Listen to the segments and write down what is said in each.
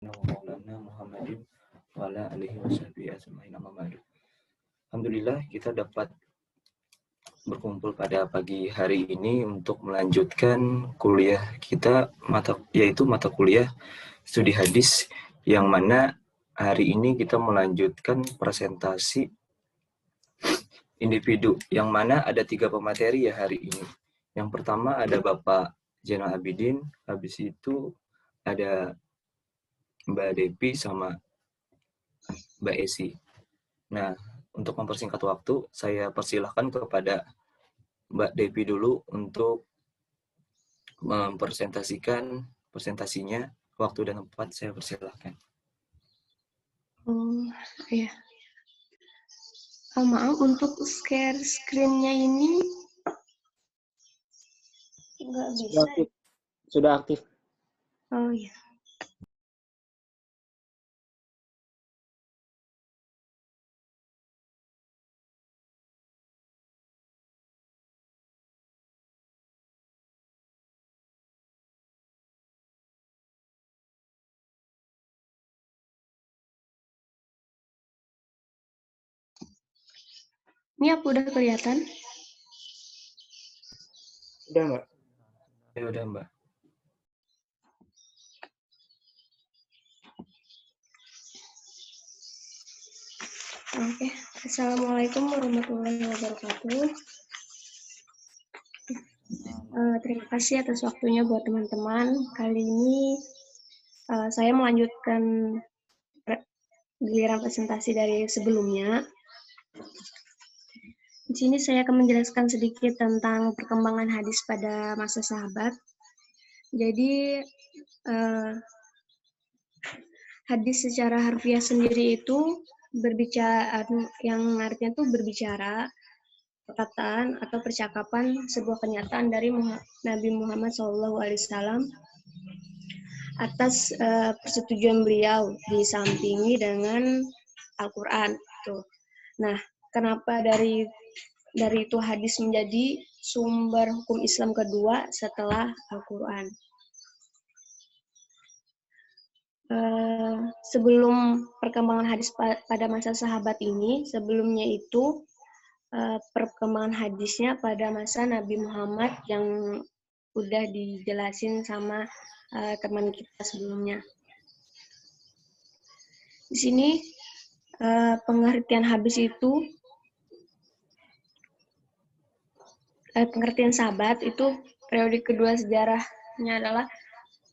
Maulana Muhammadin wa ala alihi washabihi ajma'in amma ba'du. Alhamdulillah kita dapat berkumpul pada pagi hari ini untuk melanjutkan kuliah kita yaitu mata kuliah studi hadis, yang mana hari ini kita melanjutkan presentasi individu, yang mana ada 3 pemateri ya hari ini. Yang pertama ada Bapak Zainal Abidin, habis itu ada Mbak Depi sama Mbak Esi. Nah, untuk mempersingkat waktu, saya persilahkan kepada Mbak Depi dulu untuk mempresentasikan presentasinya. Waktu dan tempat saya persilahkan. Ya. Maaf, untuk share screen-nya ini nggak bisa. Sudah aktif. Oh ya. Ini aku udah kelihatan? Udah, Mbak. Ya udah, Mbak. Oke. Assalamualaikum warahmatullahi wabarakatuh. Terima kasih atas waktunya buat teman-teman. Kali ini saya melanjutkan giliran presentasi dari sebelumnya. Di sini saya akan menjelaskan sedikit tentang perkembangan hadis pada masa sahabat. Jadi, hadis secara harfiah sendiri itu berbicara, yang artinya itu berbicara, perkataan atau percakapan sebuah kenyataan dari Nabi Muhammad SAW atas persetujuan beliau, disampingi dengan Al-Quran. Nah, kenapa dari itu hadis menjadi sumber hukum Islam kedua setelah Al-Quran? Sebelum perkembangan hadis pada masa sahabat ini, sebelumnya itu perkembangan hadisnya pada masa Nabi Muhammad yang udah dijelasin sama teman kita sebelumnya. Di sini pengertian hadis itu, pengertian sahabat itu periode kedua sejarahnya adalah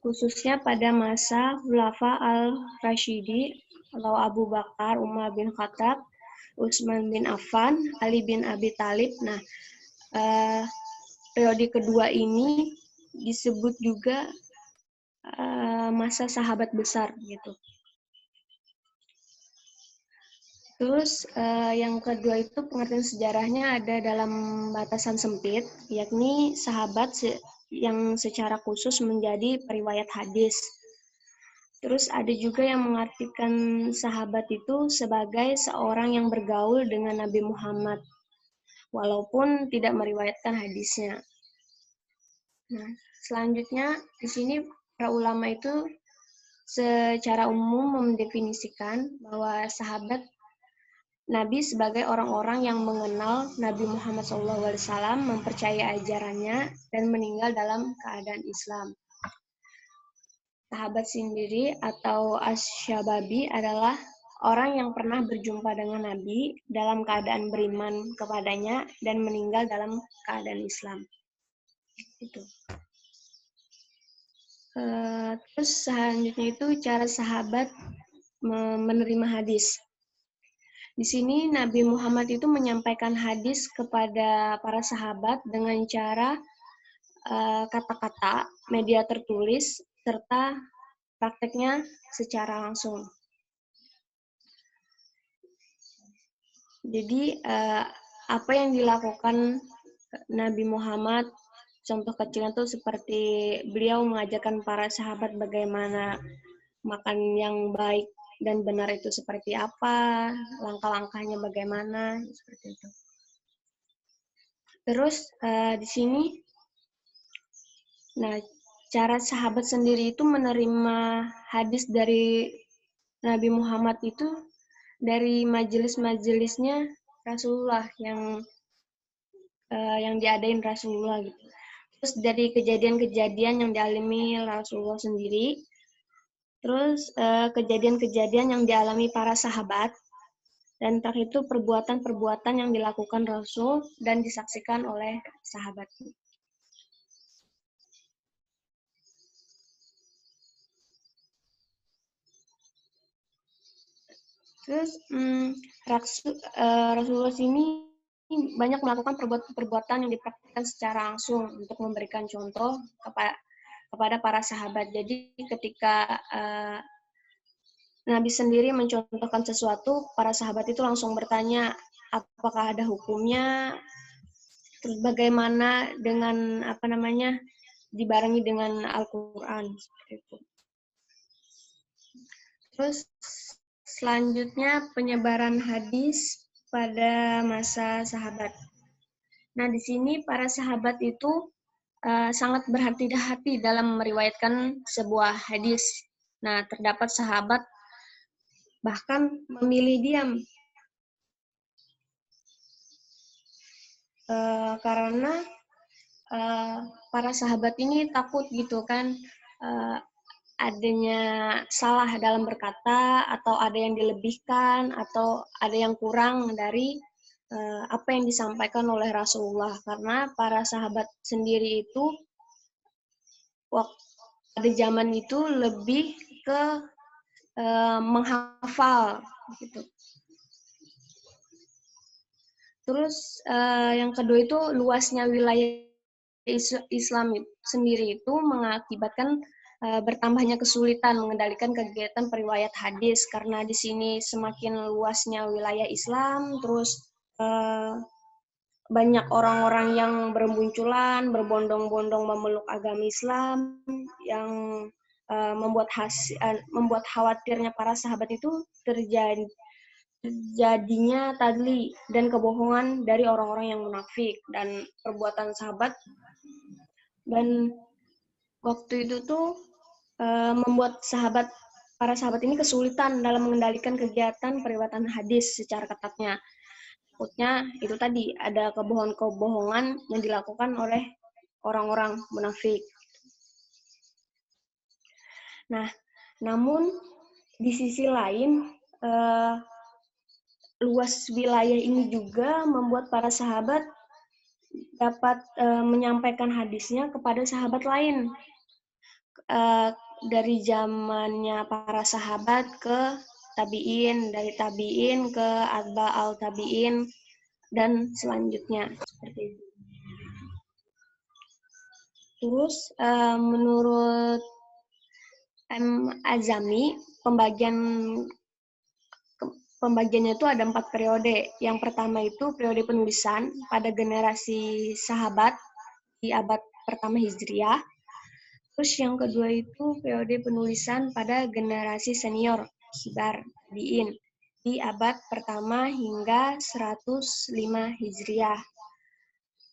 khususnya pada masa Khulafa al-Rashidi atau Abu Bakar, Umar bin Khattab, Utsman bin Affan, Ali bin Abi Thalib. Nah, periode kedua ini disebut juga masa sahabat besar gitu. Terus yang kedua itu pengertian sejarahnya ada dalam batasan sempit, yakni sahabat yang secara khusus menjadi periwayat hadis. Terus ada juga yang mengartikan sahabat itu sebagai seorang yang bergaul dengan Nabi Muhammad, walaupun tidak meriwayatkan hadisnya. Nah, selanjutnya di sini para ulama itu secara umum mendefinisikan bahwa sahabat Nabi sebagai orang-orang yang mengenal Nabi Muhammad SAW, mempercayai ajarannya, dan meninggal dalam keadaan Islam. Sahabat sendiri atau asy-syababi adalah orang yang pernah berjumpa dengan Nabi dalam keadaan beriman kepadanya dan meninggal dalam keadaan Islam. Itu. Terus selanjutnya itu cara sahabat menerima hadis. Di sini Nabi Muhammad itu menyampaikan hadis kepada para sahabat dengan cara kata-kata, media tertulis, serta prakteknya secara langsung. Jadi apa yang dilakukan Nabi Muhammad, contoh kecilnya itu seperti beliau mengajarkan para sahabat bagaimana makan yang baik dan benar itu seperti apa, langkah-langkahnya bagaimana, seperti itu. Terus di sini, nah cara sahabat sendiri itu menerima hadis dari Nabi Muhammad itu dari majelis-majelisnya Rasulullah yang diadain Rasulullah gitu. Terus dari kejadian-kejadian yang dialami Rasulullah sendiri, terus kejadian-kejadian yang dialami para sahabat, dan terakhir itu perbuatan-perbuatan yang dilakukan Rasul dan disaksikan oleh sahabat. Terus Rasulullah ini banyak melakukan perbuatan yang dipraktikkan secara langsung untuk memberikan contoh kepada para sahabat. Jadi ketika Nabi sendiri mencontohkan sesuatu, para sahabat itu langsung bertanya, apakah ada hukumnya? Terus bagaimana dengan dibarengi dengan Al-Quran seperti itu. Terus selanjutnya penyebaran hadis pada masa sahabat. Nah, di sini para sahabat itu sangat berhati-hati dalam meriwayatkan sebuah hadis. Nah, terdapat sahabat bahkan memilih diam karena para sahabat ini takut gitu kan adanya salah dalam berkata atau ada yang dilebihkan atau ada yang kurang dari apa yang disampaikan oleh Rasulullah, karena para sahabat sendiri itu pada zaman itu lebih ke menghafal gitu. Terus yang kedua itu luasnya wilayah Islam sendiri itu mengakibatkan bertambahnya kesulitan mengendalikan kegiatan periwayat hadis, karena di sini semakin luasnya wilayah Islam, terus banyak orang-orang yang bermunculan, berbondong-bondong memeluk agama Islam yang membuat khawatirnya para sahabat itu terjadinya tadli dan kebohongan dari orang-orang yang munafik dan perbuatan sahabat. Dan waktu itu tuh membuat para sahabat ini kesulitan dalam mengendalikan kegiatan periwayatan hadis secara ketatnya. Takutnya itu tadi ada kebohongan-kebohongan yang dilakukan oleh orang-orang munafik. Nah, namun di sisi lain luas wilayah ini juga membuat para sahabat dapat menyampaikan hadisnya kepada sahabat lain. Dari zamannya para sahabat ke tabi'in, dari tabi'in ke atba'al tabi'in, dan selanjutnya seperti itu. Terus menurut Azami, pembagiannya itu ada 4 periode. Yang pertama itu periode penulisan pada generasi sahabat di abad pertama Hijriah. Terus yang kedua itu periode penulisan pada generasi senior, kibar, tabi'in, di abad pertama hingga 105 Hijriah.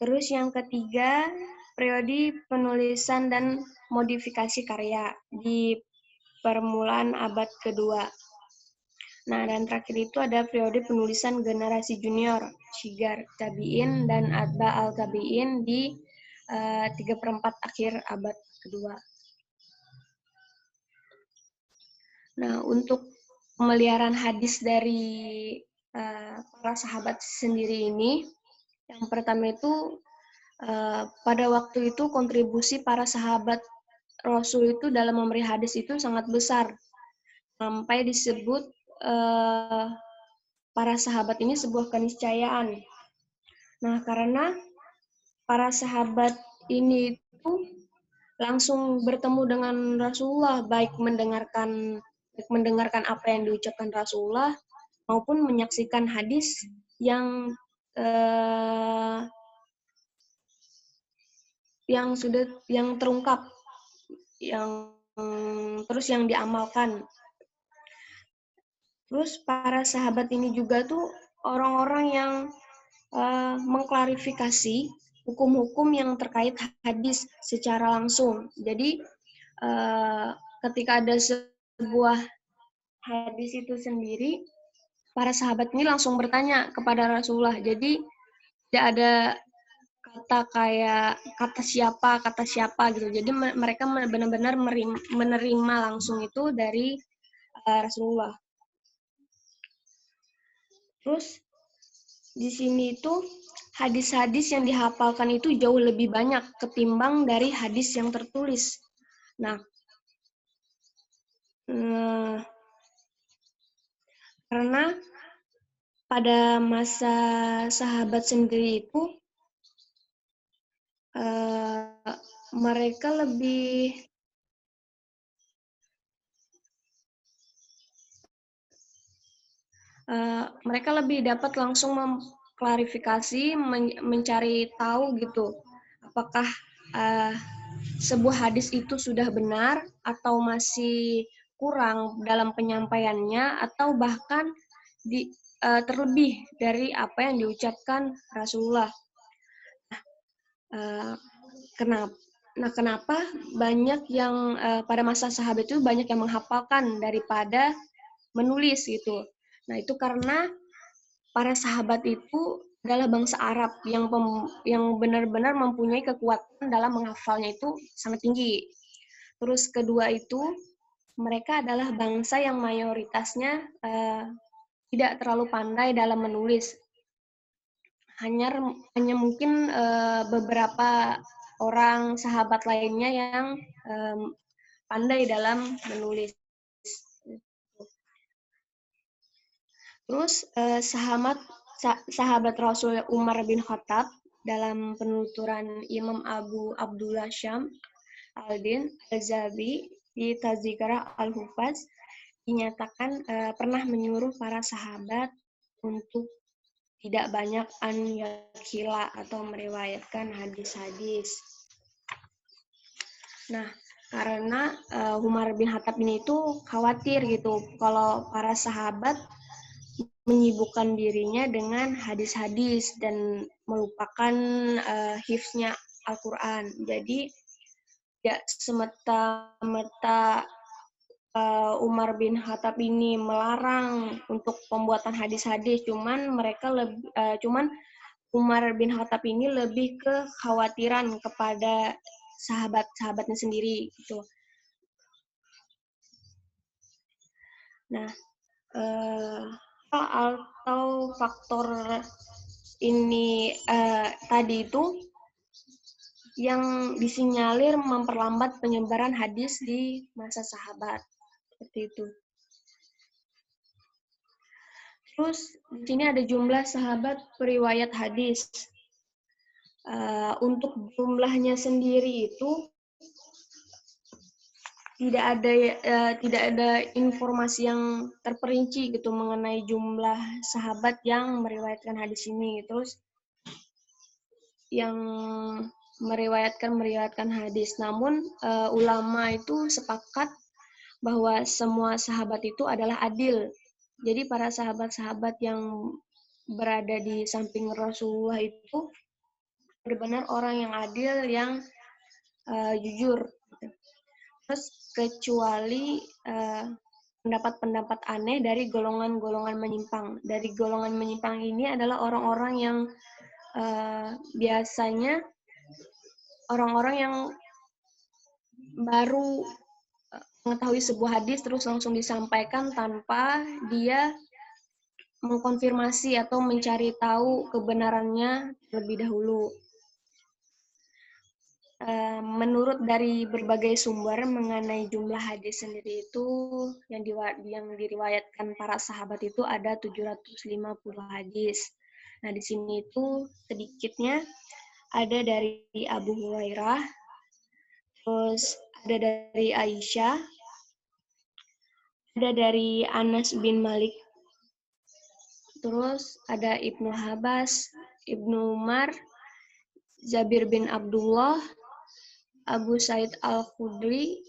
Terus yang ketiga, periode penulisan dan modifikasi karya di permulaan abad kedua. Nah, dan terakhir itu ada periode penulisan generasi junior, shigar, tabi'in, dan atba'al tabi'in di 3/4 akhir abad kedua. Nah, untuk pemeliharaan hadis dari para sahabat sendiri ini, yang pertama itu pada waktu itu kontribusi para sahabat Rasul itu dalam memberi hadis itu sangat besar, sampai disebut para sahabat ini sebuah keniscayaan. Nah, karena para sahabat ini itu langsung bertemu dengan Rasulullah, baik mendengarkan apa yang diucapkan Rasulullah maupun menyaksikan hadis yang terungkap, terus yang diamalkan. Terus para sahabat ini juga tuh orang-orang yang mengklarifikasi hukum-hukum yang terkait hadis secara langsung. Jadi ketika ada sebuah hadis itu sendiri, para sahabat ini langsung bertanya kepada Rasulullah. Jadi tidak ada kata kayak kata siapa gitu. Jadi mereka benar-benar menerima langsung itu dari Rasulullah. Terus di sini itu hadis-hadis yang dihafalkan itu jauh lebih banyak ketimbang dari hadis yang tertulis. Nah, karena pada masa sahabat sendiri itu mereka lebih dapat langsung mengklarifikasi, mencari tahu gitu, apakah sebuah hadis itu sudah benar atau masih kurang dalam penyampaiannya, atau bahkan terlebih dari apa yang diucapkan Rasulullah. Kenapa banyak yang pada masa sahabat itu banyak yang menghafalkan daripada menulis gitu. Nah, itu karena para sahabat itu adalah bangsa Arab yang benar-benar mempunyai kekuatan dalam menghafalnya itu sangat tinggi. Terus kedua itu mereka adalah bangsa yang mayoritasnya tidak terlalu pandai dalam menulis. Hanya mungkin beberapa orang sahabat lainnya yang pandai dalam menulis. Terus sahabat Rasul Umar bin Khattab dalam penuturan Imam Abu Abdullah Syam al-Din al-Zabi di Tazkirah al-Hufaz dinyatakan pernah menyuruh para sahabat untuk tidak banyak an yakhila atau meriwayatkan hadis-hadis. Nah, karena Umar bin Khattab ini itu khawatir gitu kalau para sahabat menyibukkan dirinya dengan hadis-hadis dan melupakan hifznya Al-Quran. Jadi tidak semata-mata Umar bin Khattab ini melarang untuk pembuatan hadis-hadis, cuman Umar bin Khattab ini lebih ke kekhawatiran kepada sahabat-sahabatnya sendiri gitu. Nah, atau faktor ini tadi itu yang disinyalir memperlambat penyebaran hadis di masa sahabat. Seperti itu. Terus di sini ada jumlah sahabat periwayat hadis. Untuk jumlahnya sendiri itu tidak ada informasi yang terperinci gitu mengenai jumlah sahabat yang meriwayatkan hadis ini. Terus yang meriwayatkan hadis. Namun ulama itu sepakat bahwa semua sahabat itu adalah adil. Jadi para sahabat-sahabat yang berada di samping Rasulullah itu benar-benar orang yang adil, yang jujur. Terus kecuali pendapat-pendapat aneh dari golongan-golongan menyimpang. Dari golongan menyimpang ini adalah orang-orang yang biasanya orang-orang yang baru mengetahui sebuah hadis terus langsung disampaikan tanpa dia mengkonfirmasi atau mencari tahu kebenarannya terlebih dahulu. Menurut dari berbagai sumber mengenai jumlah hadis sendiri itu yang diriwayatkan para sahabat itu ada 750 hadis. Nah, di sini itu sedikitnya ada dari Abu Hurairah, terus ada dari Aisyah, ada dari Anas bin Malik, terus ada Ibnu Abbas, Ibnu Umar, Jabir bin Abdullah, Abu Said Al-Khudri,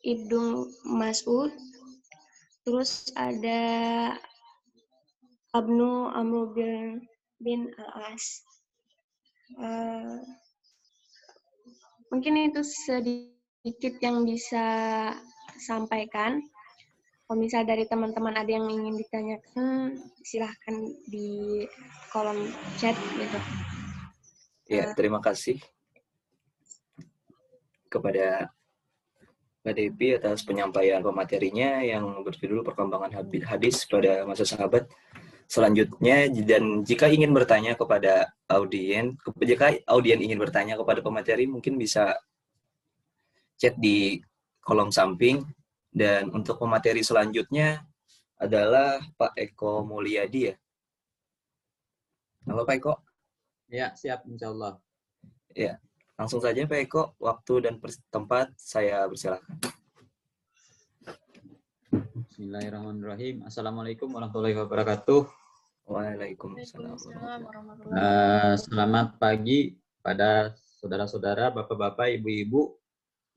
Ibnu Mas'ud, terus ada Abnu Amr bin Al-As. Eh, mungkin itu sedikit yang bisa sampaikan. Kalau misal dari teman-teman ada yang ingin ditanyakan, silahkan di kolom chat gitu. Ya, terima kasih kepada Mbak Devi atas penyampaian pematerinya yang berjudul Perkembangan Hadis pada Masa Sahabat. Selanjutnya, dan jika ingin bertanya kepada jika audien ingin bertanya kepada pemateri, mungkin bisa chat di kolom samping. Dan untuk pemateri selanjutnya adalah Pak Eko Mulyadi ya. Halo Pak Eko. Ya, siap insya Allah. Ya, langsung saja Pak Eko, waktu dan tempat saya persilakan. Bismillahirrahmanirrahim. Assalamualaikum warahmatullahi wabarakatuh. Waalaikumsalam. Selamat pagi pada saudara-saudara, bapak-bapak, ibu-ibu.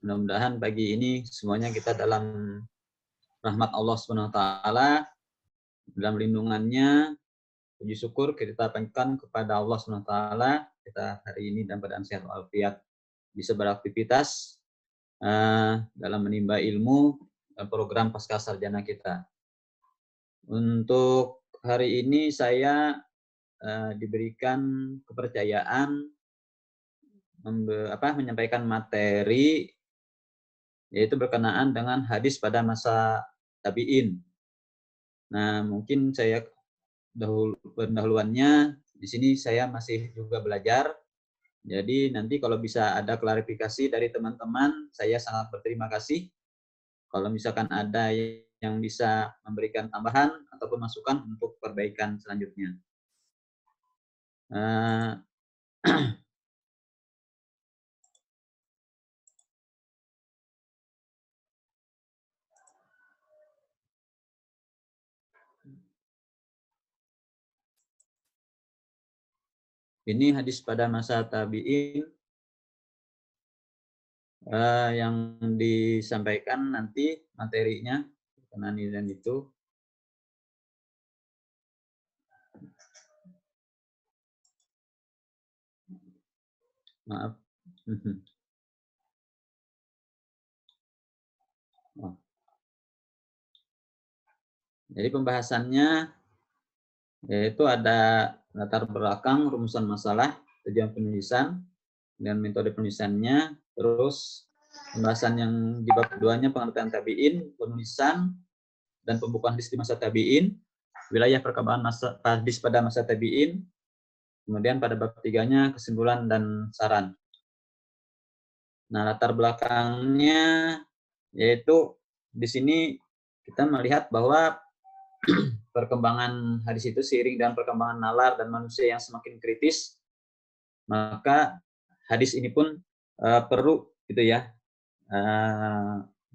Mudah-mudahan pagi ini semuanya kita dalam rahmat Allah SWT, dalam lindungannya. Puji syukur kita panjatkan kepada Allah SWT. Kita hari ini dalam keadaan sehat walafiat, bisa beraktivitas dalam menimba ilmu dan program pasca sarjana kita. Untuk hari ini saya diberikan kepercayaan menyampaikan materi yaitu berkenaan dengan hadis pada masa tabi'in. Nah, mungkin saya pendahuluannya di sini saya masih juga belajar. Jadi nanti kalau bisa ada klarifikasi dari teman-teman, saya sangat berterima kasih. Kalau misalkan ada yang bisa memberikan tambahan ataupun masukan untuk perbaikan selanjutnya. Ini hadis pada masa tabi'in yang disampaikan nanti materinya berkenaan ini dan itu. Maaf. Oh. Jadi pembahasannya yaitu ada latar belakang, rumusan masalah, tujuan penulisan, dan metode penulisannya, terus pembahasan yang di bab keduanya pengertian tabi'in, penulisan, dan pembukaan hadis di masa tabi'in, wilayah perkembangan hadis pada masa tabi'in, kemudian pada bab tiganya kesimpulan dan saran. Nah, latar belakangnya yaitu di sini kita melihat bahwa perkembangan hadis itu seiring dengan perkembangan nalar dan manusia yang semakin kritis, maka hadis ini pun perlu gitu ya,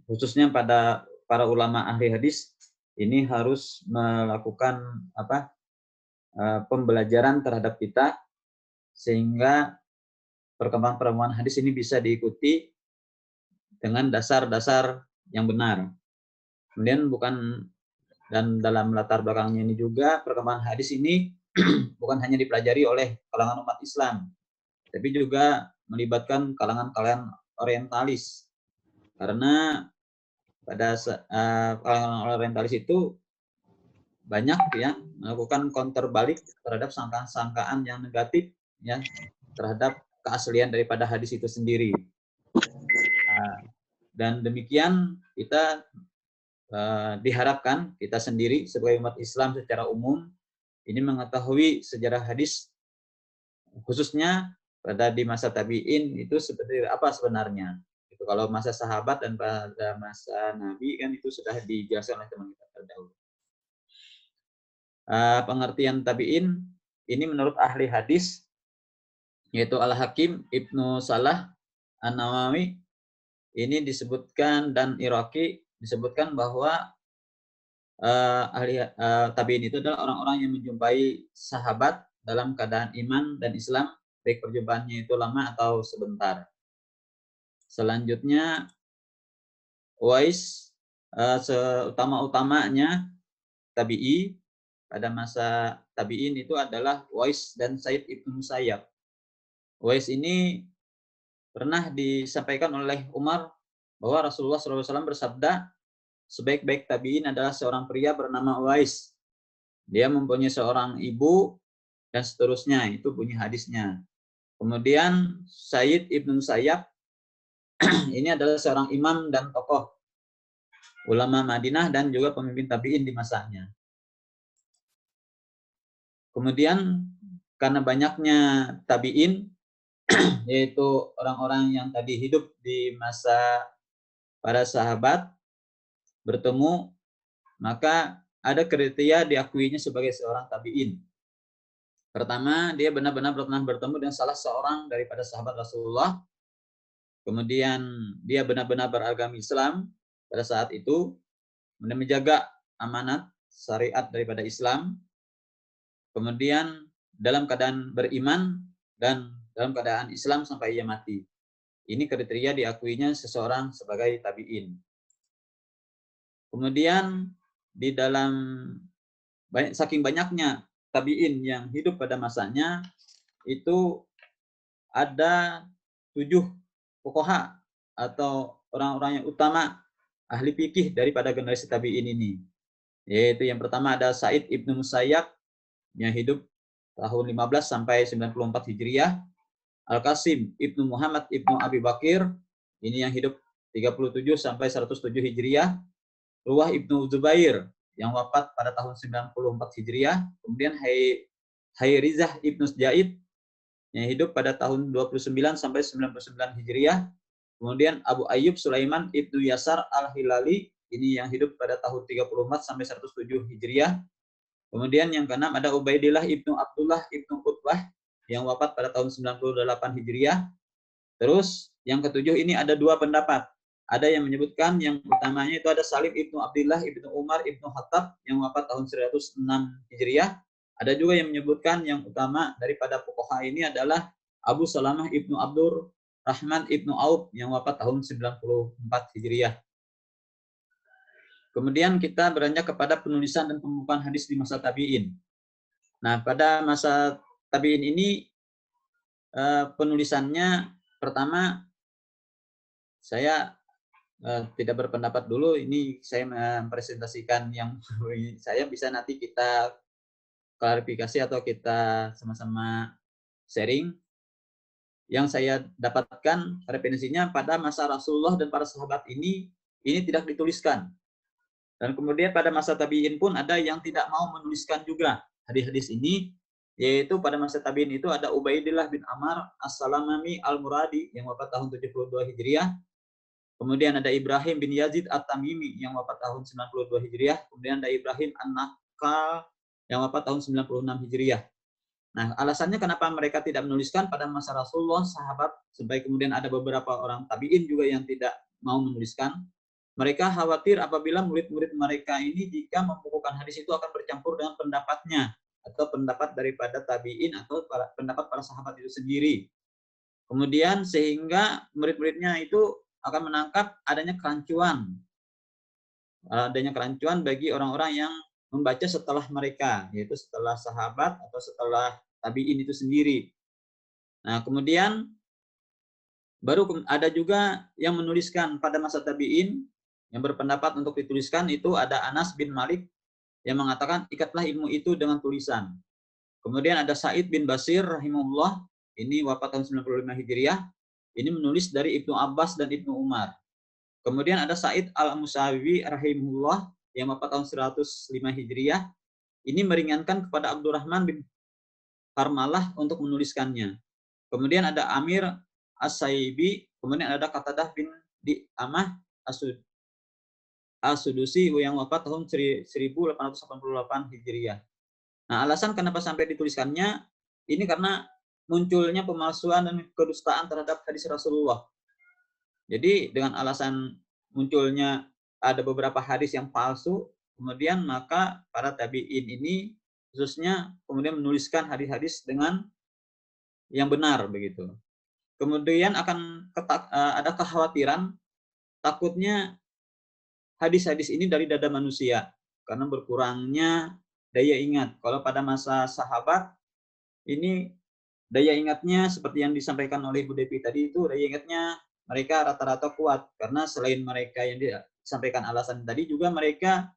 khususnya pada para ulama ahli hadis ini harus melakukan pembelajaran terhadap kita sehingga perkembangan hadis ini bisa diikuti dengan dasar-dasar yang benar. Kemudian dan dalam latar belakangnya ini juga perkembangan hadis ini bukan hanya dipelajari oleh kalangan umat Islam, tapi juga melibatkan kalangan orientalis. Karena pada kalangan orientalis itu banyak ya melakukan counter balik terhadap sangkaan-sangkaan yang negatif ya terhadap keaslian daripada hadis itu sendiri. Dan demikian kita diharapkan kita sendiri sebagai umat Islam secara umum ini mengetahui sejarah hadis khususnya pada di masa tabi'in itu seperti apa sebenarnya. Itu kalau masa sahabat dan pada masa Nabi kan itu sudah dijelaskan oleh teman kita terdahulu. Pengertian tabi'in ini menurut ahli hadis yaitu Al-Hakim Ibnu Salah An-Nawawi ini disebutkan dan Iraqi disebutkan bahwa ahli tabi'in itu adalah orang-orang yang menjumpai sahabat dalam keadaan iman dan Islam, baik perjumpaannya itu lama atau sebentar. Selanjutnya Uwais, seutama-utamanya tabi'i pada masa tabi'in itu adalah Uwais dan Said Ibnu Musayyab. Uwais ini pernah disampaikan oleh Umar bahwa Rasulullah SAW bersabda, sebaik-baik tabi'in adalah seorang pria bernama Uwais. Dia mempunyai seorang ibu dan seterusnya, itu bunyi hadisnya. Kemudian Sayyid Ibnu Musayyab ini adalah seorang imam dan tokoh ulama Madinah dan juga pemimpin tabi'in di masanya. Kemudian karena banyaknya tabi'in, yaitu orang-orang yang tadi hidup di masa para sahabat bertemu, maka ada kriteria diakuinya sebagai seorang tabi'in. Pertama, dia benar-benar pernah bertemu dengan salah seorang daripada sahabat Rasulullah. Kemudian dia benar-benar beragama Islam pada saat itu, kemudian menjaga amanat syariat daripada Islam, kemudian dalam keadaan beriman dan dalam keadaan Islam sampai ia mati. Ini kriteria diakuinya seseorang sebagai tabi'in. Kemudian di dalam saking banyaknya tabi'in yang hidup pada masanya, itu ada 7 fuqaha atau orang-orang yang utama ahli fikih daripada generasi tabi'in ini. Yaitu yang pertama ada Said Ibnu Musayyab yang hidup tahun 15 sampai 94 Hijriah. Al-Qasim Ibnu Muhammad Ibnu Abi Bakir, ini yang hidup 37 sampai 107 Hijriah. Ruwah Ibnu Zubair yang wafat pada tahun 94 Hijriah. Kemudian Hayrizah Ibnu Zaid yang hidup pada tahun 29 sampai 99 Hijriah. Kemudian Abu Ayyub Sulaiman Ibnu Yasar Al-Hilali, ini yang hidup pada tahun 34 sampai 107 Hijriah. Kemudian yang keenam ada Ubaidillah Ibnu Abdullah Ibnu Utbah yang wafat pada tahun 98 Hijriah. Terus yang ketujuh ini ada 2 pendapat. Ada yang menyebutkan yang utamanya itu ada Salim Ibnu Abdullah Ibnu Umar Ibnu Khattab yang wafat tahun 106 Hijriah. Ada juga yang menyebutkan yang utama daripada fuqaha ini adalah Abu Salamah Ibnu Abdur Rahman Ibnu Auf yang wafat tahun 94 Hijriah. Kemudian kita beranjak kepada penulisan dan pembukaan hadis di masa tabi'in. Nah, pada masa tabi'in ini penulisannya pertama saya tidak berpendapat dulu, ini saya mempresentasikan yang saya bisa nanti kita klarifikasi atau kita sama-sama sharing. Yang saya dapatkan referensinya pada masa Rasulullah dan para sahabat ini tidak dituliskan. Dan kemudian pada masa tabi'in pun ada yang tidak mau menuliskan juga hadis-hadis ini, yaitu pada masa tabi'in itu ada Ubaidillah bin Amr As-Salamami Al-Muradi yang wafat tahun 72 Hijriah. Kemudian ada Ibrahim bin Yazid At-Tamimi yang wafat tahun 92 Hijriah. Kemudian ada Ibrahim An-Nakal yang wafat tahun 96 Hijriah. Nah, alasannya kenapa mereka tidak menuliskan pada masa Rasulullah, sahabat, sampai kemudian ada beberapa orang tabi'in juga yang tidak mau menuliskan. Mereka khawatir apabila murid-murid mereka ini jika membukukan hadis itu akan bercampur dengan pendapatnya atau pendapat daripada tabi'in atau pendapat para sahabat itu sendiri. Kemudian sehingga murid-muridnya itu akan menangkap adanya kerancuan bagi orang-orang yang membaca setelah mereka, yaitu setelah sahabat atau setelah tabi'in itu sendiri. Nah, kemudian baru ada juga yang menuliskan pada masa tabi'in yang berpendapat untuk dituliskan itu ada Anas bin Malik yang mengatakan ikatlah ilmu itu dengan tulisan. Kemudian ada Sa'id bin Basir rahimahullah, ini wafat tahun 95 Hijriah, ini menulis dari Ibnu Abbas dan Ibnu Umar. Kemudian ada Sa'id Al-Musawi rahimahullah yang wafat tahun 105 Hijriah, ini meringankan kepada Abdurrahman bin Harmalah untuk menuliskannya. Kemudian ada Amir As-Saibi, kemudian ada Qatadah bin Di'amah As-Sudusi yang wafat tahun 1888 Hijriah. Nah, alasan kenapa sampai dituliskannya ini karena munculnya pemalsuan dan kedustaan terhadap hadis Rasulullah. Jadi dengan alasan munculnya ada beberapa hadis yang palsu, kemudian maka para tabi'in ini khususnya kemudian menuliskan hadis-hadis dengan yang benar begitu. Kemudian akan ada kekhawatiran takutnya hadis-hadis ini dari dada manusia karena berkurangnya daya ingat. Kalau pada masa sahabat ini daya ingatnya seperti yang disampaikan oleh Bu Devi tadi itu, daya ingatnya mereka rata-rata kuat karena selain mereka yang disampaikan alasan tadi juga mereka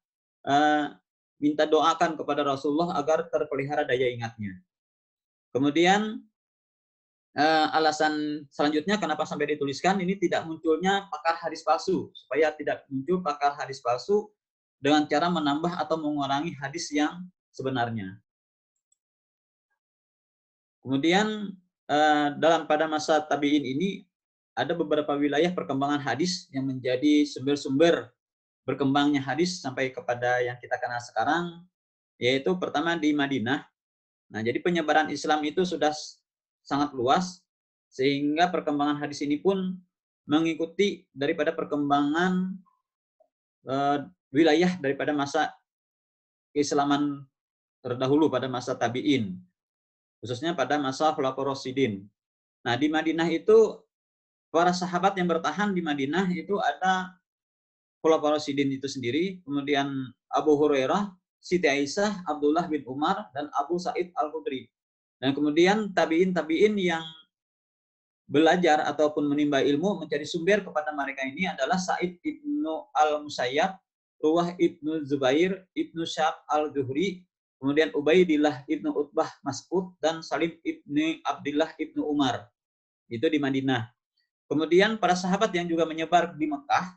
minta doakan kepada Rasulullah agar terpelihara daya ingatnya. Kemudian alasan selanjutnya kenapa sampai dituliskan ini tidak munculnya pakar hadis palsu, supaya tidak muncul pakar hadis palsu dengan cara menambah atau mengurangi hadis yang sebenarnya. Kemudian pada masa tabi'in ini ada beberapa wilayah perkembangan hadis yang menjadi sumber-sumber berkembangnya hadis sampai kepada yang kita kenal sekarang, yaitu pertama di Madinah. Nah, jadi penyebaran Islam itu sudah sangat luas, sehingga perkembangan hadis ini pun mengikuti daripada perkembangan wilayah daripada masa keislaman terdahulu pada masa tabi'in, khususnya pada masa Khulafaur Rasyidin. Nah, di Madinah itu para sahabat yang bertahan di Madinah itu ada Khulafaur Rasyidin itu sendiri, kemudian Abu Hurairah, Siti Aisyah, Abdullah bin Umar, dan Abu Sa'id Al-Khudri. Dan kemudian tabi'in yang belajar ataupun menimba ilmu mencari sumber kepada mereka ini adalah Sa'id ibnu Al-Musayyab, Ruwah ibnu Zubair, ibnu Syab Al-Zuhri, kemudian Ubaidillah ibnu Utbah Mas'ud, dan Salim ibnu Abdullah ibnu Umar. Itu di Madinah. Kemudian para sahabat yang juga menyebar di Mekah,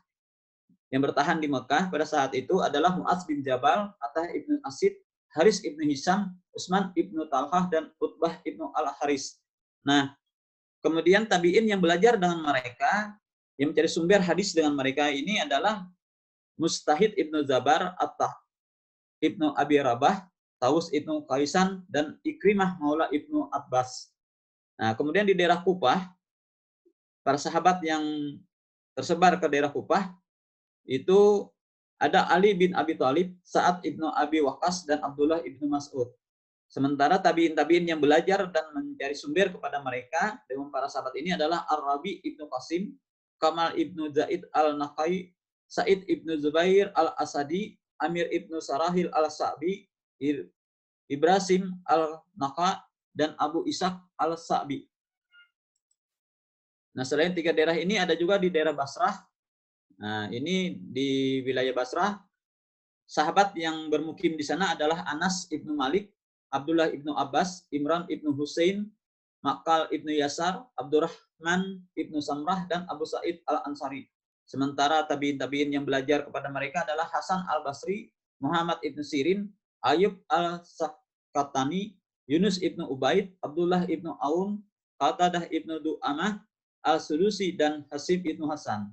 yang bertahan di Mekah pada saat itu adalah Mu'adz bin Jabal, Atah ibnu Asid, Haris ibnu Hisham, Utsman ibnu Talhah, dan Utbah ibnu Al-Haris. Nah, kemudian tabi'in yang belajar dengan mereka, yang mencari sumber hadis dengan mereka ini adalah Mustahid ibnu Zabar, Attah ibnu Abi Rabah, Taus ibnu Kaisan, dan Ikrimah maula ibnu Abbas. Nah, kemudian di daerah Kufah, para sahabat yang tersebar ke daerah Kufah itu ada Ali bin Abi Thalib, Sa'ad ibnu Abi Waqqas, dan Abdullah ibnu Mas'ud. Sementara tabi'in yang belajar dan mencari sumber kepada mereka dengan para sahabat ini adalah Ar-Rabi ibnu Qasim, Kamal ibnu Zaid al-Naqai, Sa'id ibnu Zubair al-Asadi, Amir ibnu Sarahil al-Sa'bi, Ibrasim al-Naqa, dan Abu Ishaq al-Sa'bi. Nah, selain tiga daerah ini ada juga di daerah Basrah. Nah, ini di wilayah Basrah, sahabat yang bermukim di sana adalah Anas ibnu Malik, Abdullah ibnu Abbas, Imran ibnu Husain, Makal ibnu Yasar, Abdurrahman ibnu Samrah, dan Abu Sa'id al-Ansari. Sementara tabi'in yang belajar kepada mereka adalah Hasan al-Basri, Muhammad ibnu Sirin, Ayub al-Sakatani, Yunus ibnu Ubaid, Abdullah ibnu Aun, Qatadah ibnu Du'amah, Al-Sulusi, dan Hasib ibnu Hasan.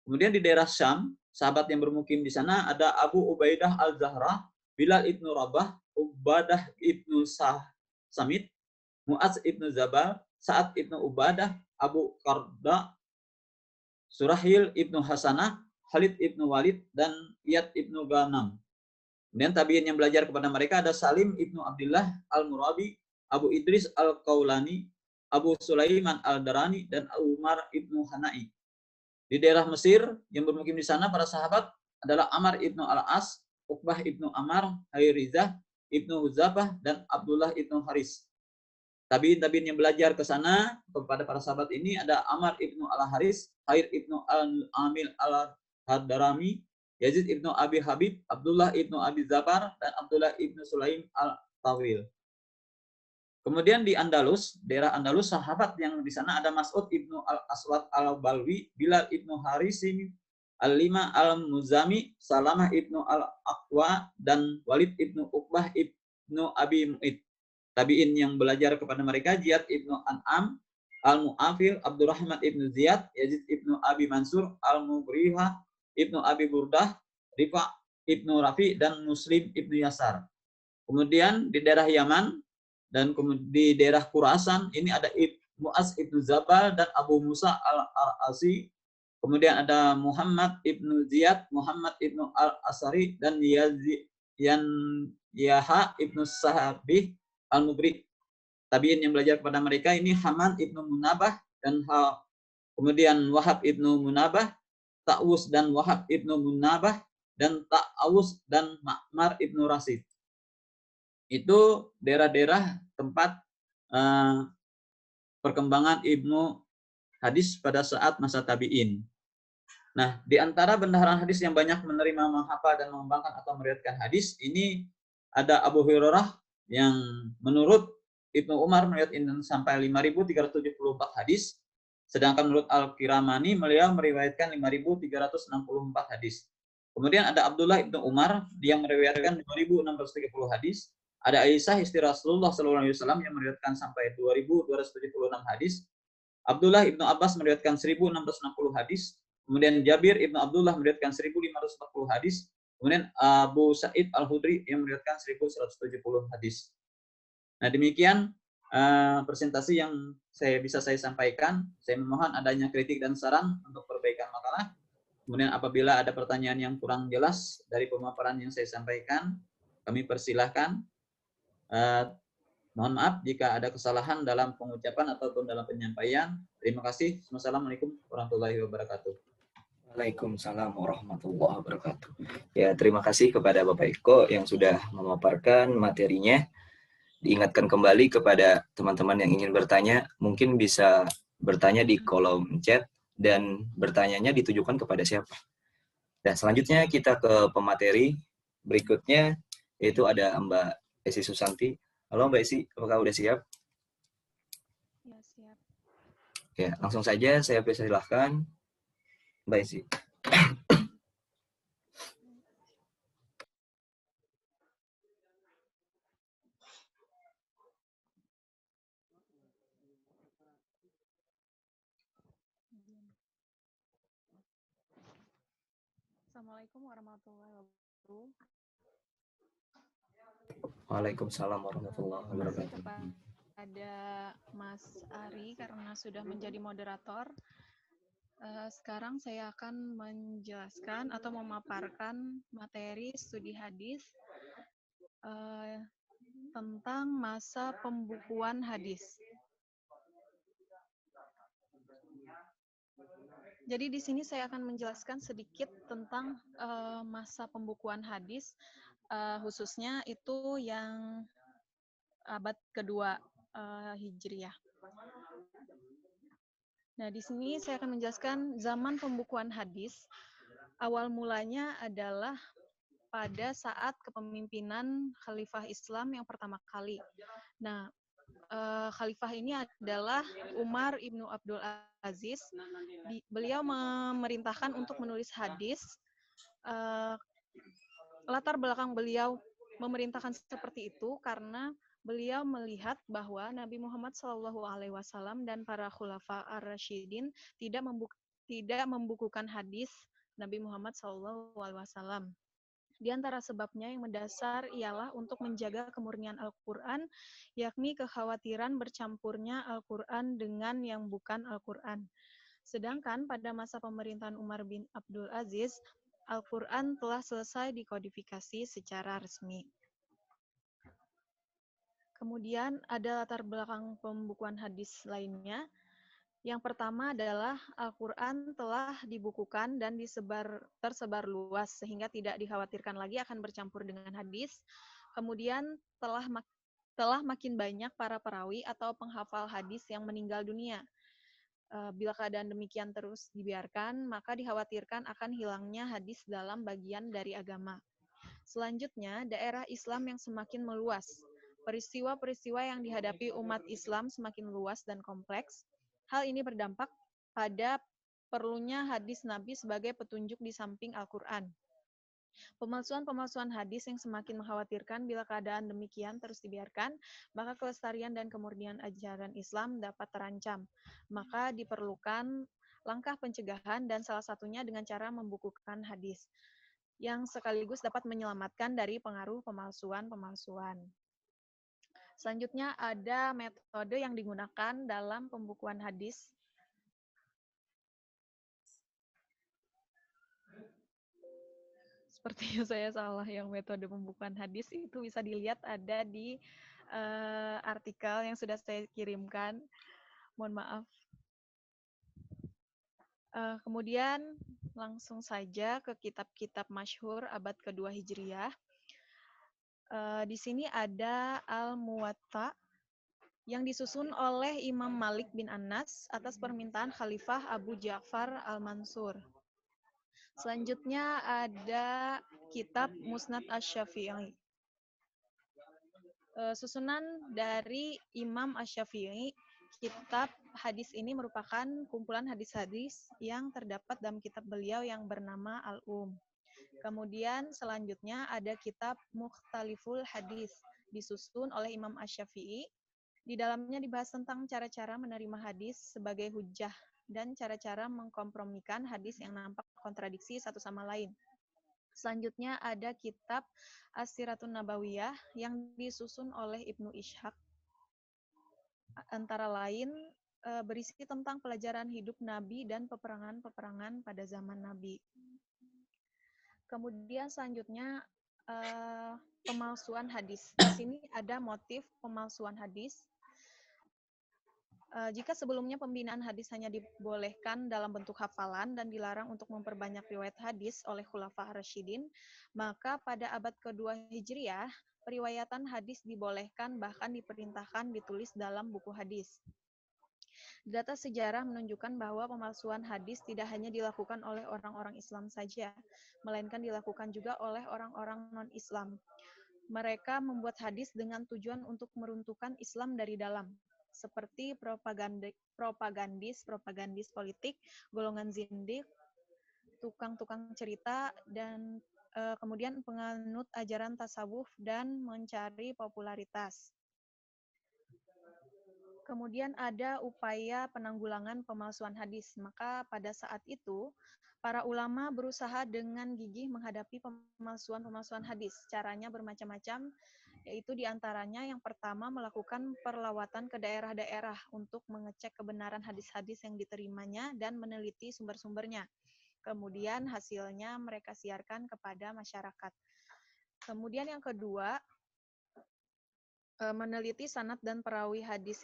Kemudian di daerah Syam, sahabat yang bermukim di sana ada Abu Ubaidah al-Zahra, Bilal ibnu Rabah, Ubadah ibnu Samit, Mu'adz ibnu Zabal, Sa'ad ibnu Ubadah, Abu Qarda, Surahil ibnu Hasanah, Khalid ibnu Walid, dan Iyad ibnu Ghanam. Kemudian tabi'in yang belajar kepada mereka ada Salim ibnu Abdullah al-Murabi, Abu Idris al-Qaulani, Abu Sulaiman al-Darani, dan Umar ibnu Hanai. Di daerah Mesir yang bermukim di sana para sahabat adalah Amr ibnu Al-As, Uqbah ibnu Amar, Hayrizah ibnu Huzafah, dan Abdullah ibnu Haris. Tabi'in yang belajar ke sana kepada para sahabat ini ada Amr ibnu Al-Haris, Khair ibnu Al-Amil Al-Hadarami, Yazid ibnu Abi Habib, Abdullah ibnu Abi Zabar, dan Abdullah ibnu Sulaim Al-Tawil. Kemudian di Andalus, daerah Andalus, sahabat yang di sana ada Mas'ud ibnu Al-Aswad Al-Balwi, Bilal ibnu Harisim, Al-Lima Al-Muzami, Salamah ibnu Al-Aqwa, dan Walid ibnu Uqbah ibnu Abi Mu'id. Tabi'in yang belajar kepada mereka Ziyad ibnu An'am, Al-Mu'afil, Abdurrahman ibnu Ziyad, Yazid ibnu Abi Mansur, Al-Mubrihah ibnu Abi Burdah, Rifa ibnu Rafi, dan Muslim ibnu Yasar. Kemudian di daerah Yaman dan di daerah Khurasan ini ada Mu'adz ibnu Zabal dan Abu Musa al-Asi. Kemudian ada Muhammad ibnu Ziyad, Muhammad ibnu al-Asari, dan Yaha ibnu Sahabih al-Mubri. Tabi'in yang belajar kepada mereka ini Haman ibnu Munabah, dan kemudian Wahab ibnu Munabah, Ta'wus dan Wahab ibnu Munabah, dan Ta'awus dan Ma'mar ibnu Rasid. Itu daerah-daerah tempat perkembangan ilmu hadis pada saat masa tabi'in. Nah, di antara bendaharaan hadis yang banyak menerima, menghafal, dan mengembangkan atau meriwayatkan hadis, ini ada Abu Hurairah yang menurut Ibnu Umar meriwayatkan sampai 5.374 hadis, sedangkan menurut Al-Kiramani beliau meriwayatkan 5.364 hadis. Kemudian ada Abdullah Ibnu Umar yang meriwayatkan 2.630 hadis. Ada Aisyah istri Rasulullah SAW yang meriwayatkan sampai 2.276 hadis. Abdullah Ibnu Abbas meriwayatkan 1.660 hadis. Kemudian Jabir Ibnu Abdullah meriwayatkan 1.540 hadis. Kemudian Abu Sa'id Al-Hudri yang meriwayatkan 1.170 hadis. Nah, demikian presentasi yang bisa saya sampaikan. Saya memohon adanya kritik dan saran untuk perbaikan makalah. Kemudian apabila ada pertanyaan yang kurang jelas dari pemaparan yang saya sampaikan, kami persilahkan. Mohon maaf jika ada kesalahan dalam pengucapan ataupun dalam penyampaian. Terima kasih. Wassalamualaikum warahmatullahi wabarakatuh. Waalaikumsalam warahmatullahi wabarakatuh. Ya, terima kasih kepada Bapak Eko yang sudah memaparkan materinya. Diingatkan kembali kepada teman-teman yang ingin bertanya, mungkin bisa bertanya di kolom chat dan bertanyanya ditujukan kepada siapa. Dan selanjutnya kita ke pemateri berikutnya, yaitu ada Mbak Esi Susanti. Halo Mbak Esi, apakah udah siap? Ya, siap. Ya, langsung saja saya persilahkan Mbak Esi. Assalamualaikum warahmatullahi wabarakatuh. Waalaikumsalam warahmatullahi Terima kasih wabarakatuh. kepada Mas Ari karena sudah menjadi moderator. Sekarang saya akan menjelaskan atau memaparkan materi studi hadis tentang masa pembukuan hadis. Jadi di sini saya akan menjelaskan sedikit tentang masa pembukuan hadis, khususnya itu yang abad kedua Hijriah. Nah, di sini saya akan menjelaskan zaman pembukuan hadis. Awal mulanya adalah pada saat kepemimpinan Khalifah Islam yang pertama kali. Nah, Khalifah ini adalah Umar ibnu Abdul Aziz. Beliau memerintahkan untuk menulis hadis. Latar belakang beliau memerintahkan seperti itu karena beliau melihat bahwa Nabi Muhammad SAW dan para khulafa ar-rasyidin tidak membukukan hadis Nabi Muhammad SAW. Di antara sebabnya yang mendasar ialah untuk menjaga kemurnian Al-Quran, yakni kekhawatiran bercampurnya Al-Quran dengan yang bukan Al-Quran. Sedangkan pada masa pemerintahan Umar bin Abdul Aziz, Al-Quran telah selesai dikodifikasi secara resmi. Kemudian ada latar belakang pembukuan hadis lainnya. Yang pertama adalah Al-Quran telah dibukukan dan tersebar luas sehingga tidak dikhawatirkan lagi akan bercampur dengan hadis. Kemudian telah makin banyak para perawi atau penghafal hadis yang meninggal dunia. Bila keadaan demikian terus dibiarkan, maka dikhawatirkan akan hilangnya hadis dalam bagian dari agama. Selanjutnya, daerah Islam yang semakin meluas. Peristiwa-peristiwa yang dihadapi umat Islam semakin luas dan kompleks. Hal ini berdampak pada perlunya hadis Nabi sebagai petunjuk di samping Al-Quran. Pemalsuan-pemalsuan hadis yang semakin mengkhawatirkan bila keadaan demikian terus dibiarkan, maka kelestarian dan kemurnian ajaran Islam dapat terancam. Maka diperlukan langkah pencegahan dan salah satunya dengan cara membukukan hadis, yang sekaligus dapat menyelamatkan dari pengaruh pemalsuan-pemalsuan. Selanjutnya ada metode yang digunakan dalam pembukuan hadis. Sepertinya saya salah, yang metode pembukuan hadis itu bisa dilihat ada di artikel yang sudah saya kirimkan. Mohon maaf. Kemudian langsung saja ke kitab-kitab masyhur abad kedua Hijriah. Di sini ada Al-Muwatta yang disusun oleh Imam Malik bin Anas atas permintaan Khalifah Abu Ja'far al-Mansur. Selanjutnya ada kitab Musnad Asy-Syafi'i. Susunan dari Imam Asy-Syafi'i, kitab hadis ini merupakan kumpulan hadis-hadis yang terdapat dalam kitab beliau yang bernama Al-Um. Kemudian selanjutnya ada kitab Mukhtaliful Hadis, disusun oleh Imam Asy-Syafi'i. Di dalamnya dibahas tentang cara-cara menerima hadis sebagai hujjah dan cara-cara mengkompromikan hadis yang nampak kontradiksi satu sama lain. Selanjutnya ada kitab As-Siratun Nabawiyah yang disusun oleh Ibnu Ishaq. Antara lain berisi tentang pelajaran hidup Nabi dan peperangan-peperangan pada zaman Nabi. Kemudian selanjutnya pemalsuan hadis. Di sini ada motif pemalsuan hadis. Jika sebelumnya pembinaan hadis hanya dibolehkan dalam bentuk hafalan dan dilarang untuk memperbanyak riwayat hadis oleh Khulafa ar-Rasyidin, maka pada abad kedua Hijriah, periwayatan hadis dibolehkan bahkan diperintahkan ditulis dalam buku hadis. Data sejarah menunjukkan bahwa pemalsuan hadis tidak hanya dilakukan oleh orang-orang Islam saja, melainkan dilakukan juga oleh orang-orang non-Islam. Mereka membuat hadis dengan tujuan untuk meruntuhkan Islam dari dalam, seperti propagandis politik, golongan zindik, tukang-tukang cerita, dan kemudian penganut ajaran tasawuf dan mencari popularitas. Kemudian ada upaya penanggulangan pemalsuan hadis. Maka pada saat itu, para ulama berusaha dengan gigih menghadapi pemalsuan hadis. Caranya bermacam-macam, yaitu diantaranya yang pertama melakukan perlawatan ke daerah-daerah untuk mengecek kebenaran hadis-hadis yang diterimanya dan meneliti sumber-sumbernya. Kemudian hasilnya mereka siarkan kepada masyarakat. Kemudian yang kedua, meneliti sanad dan perawi hadis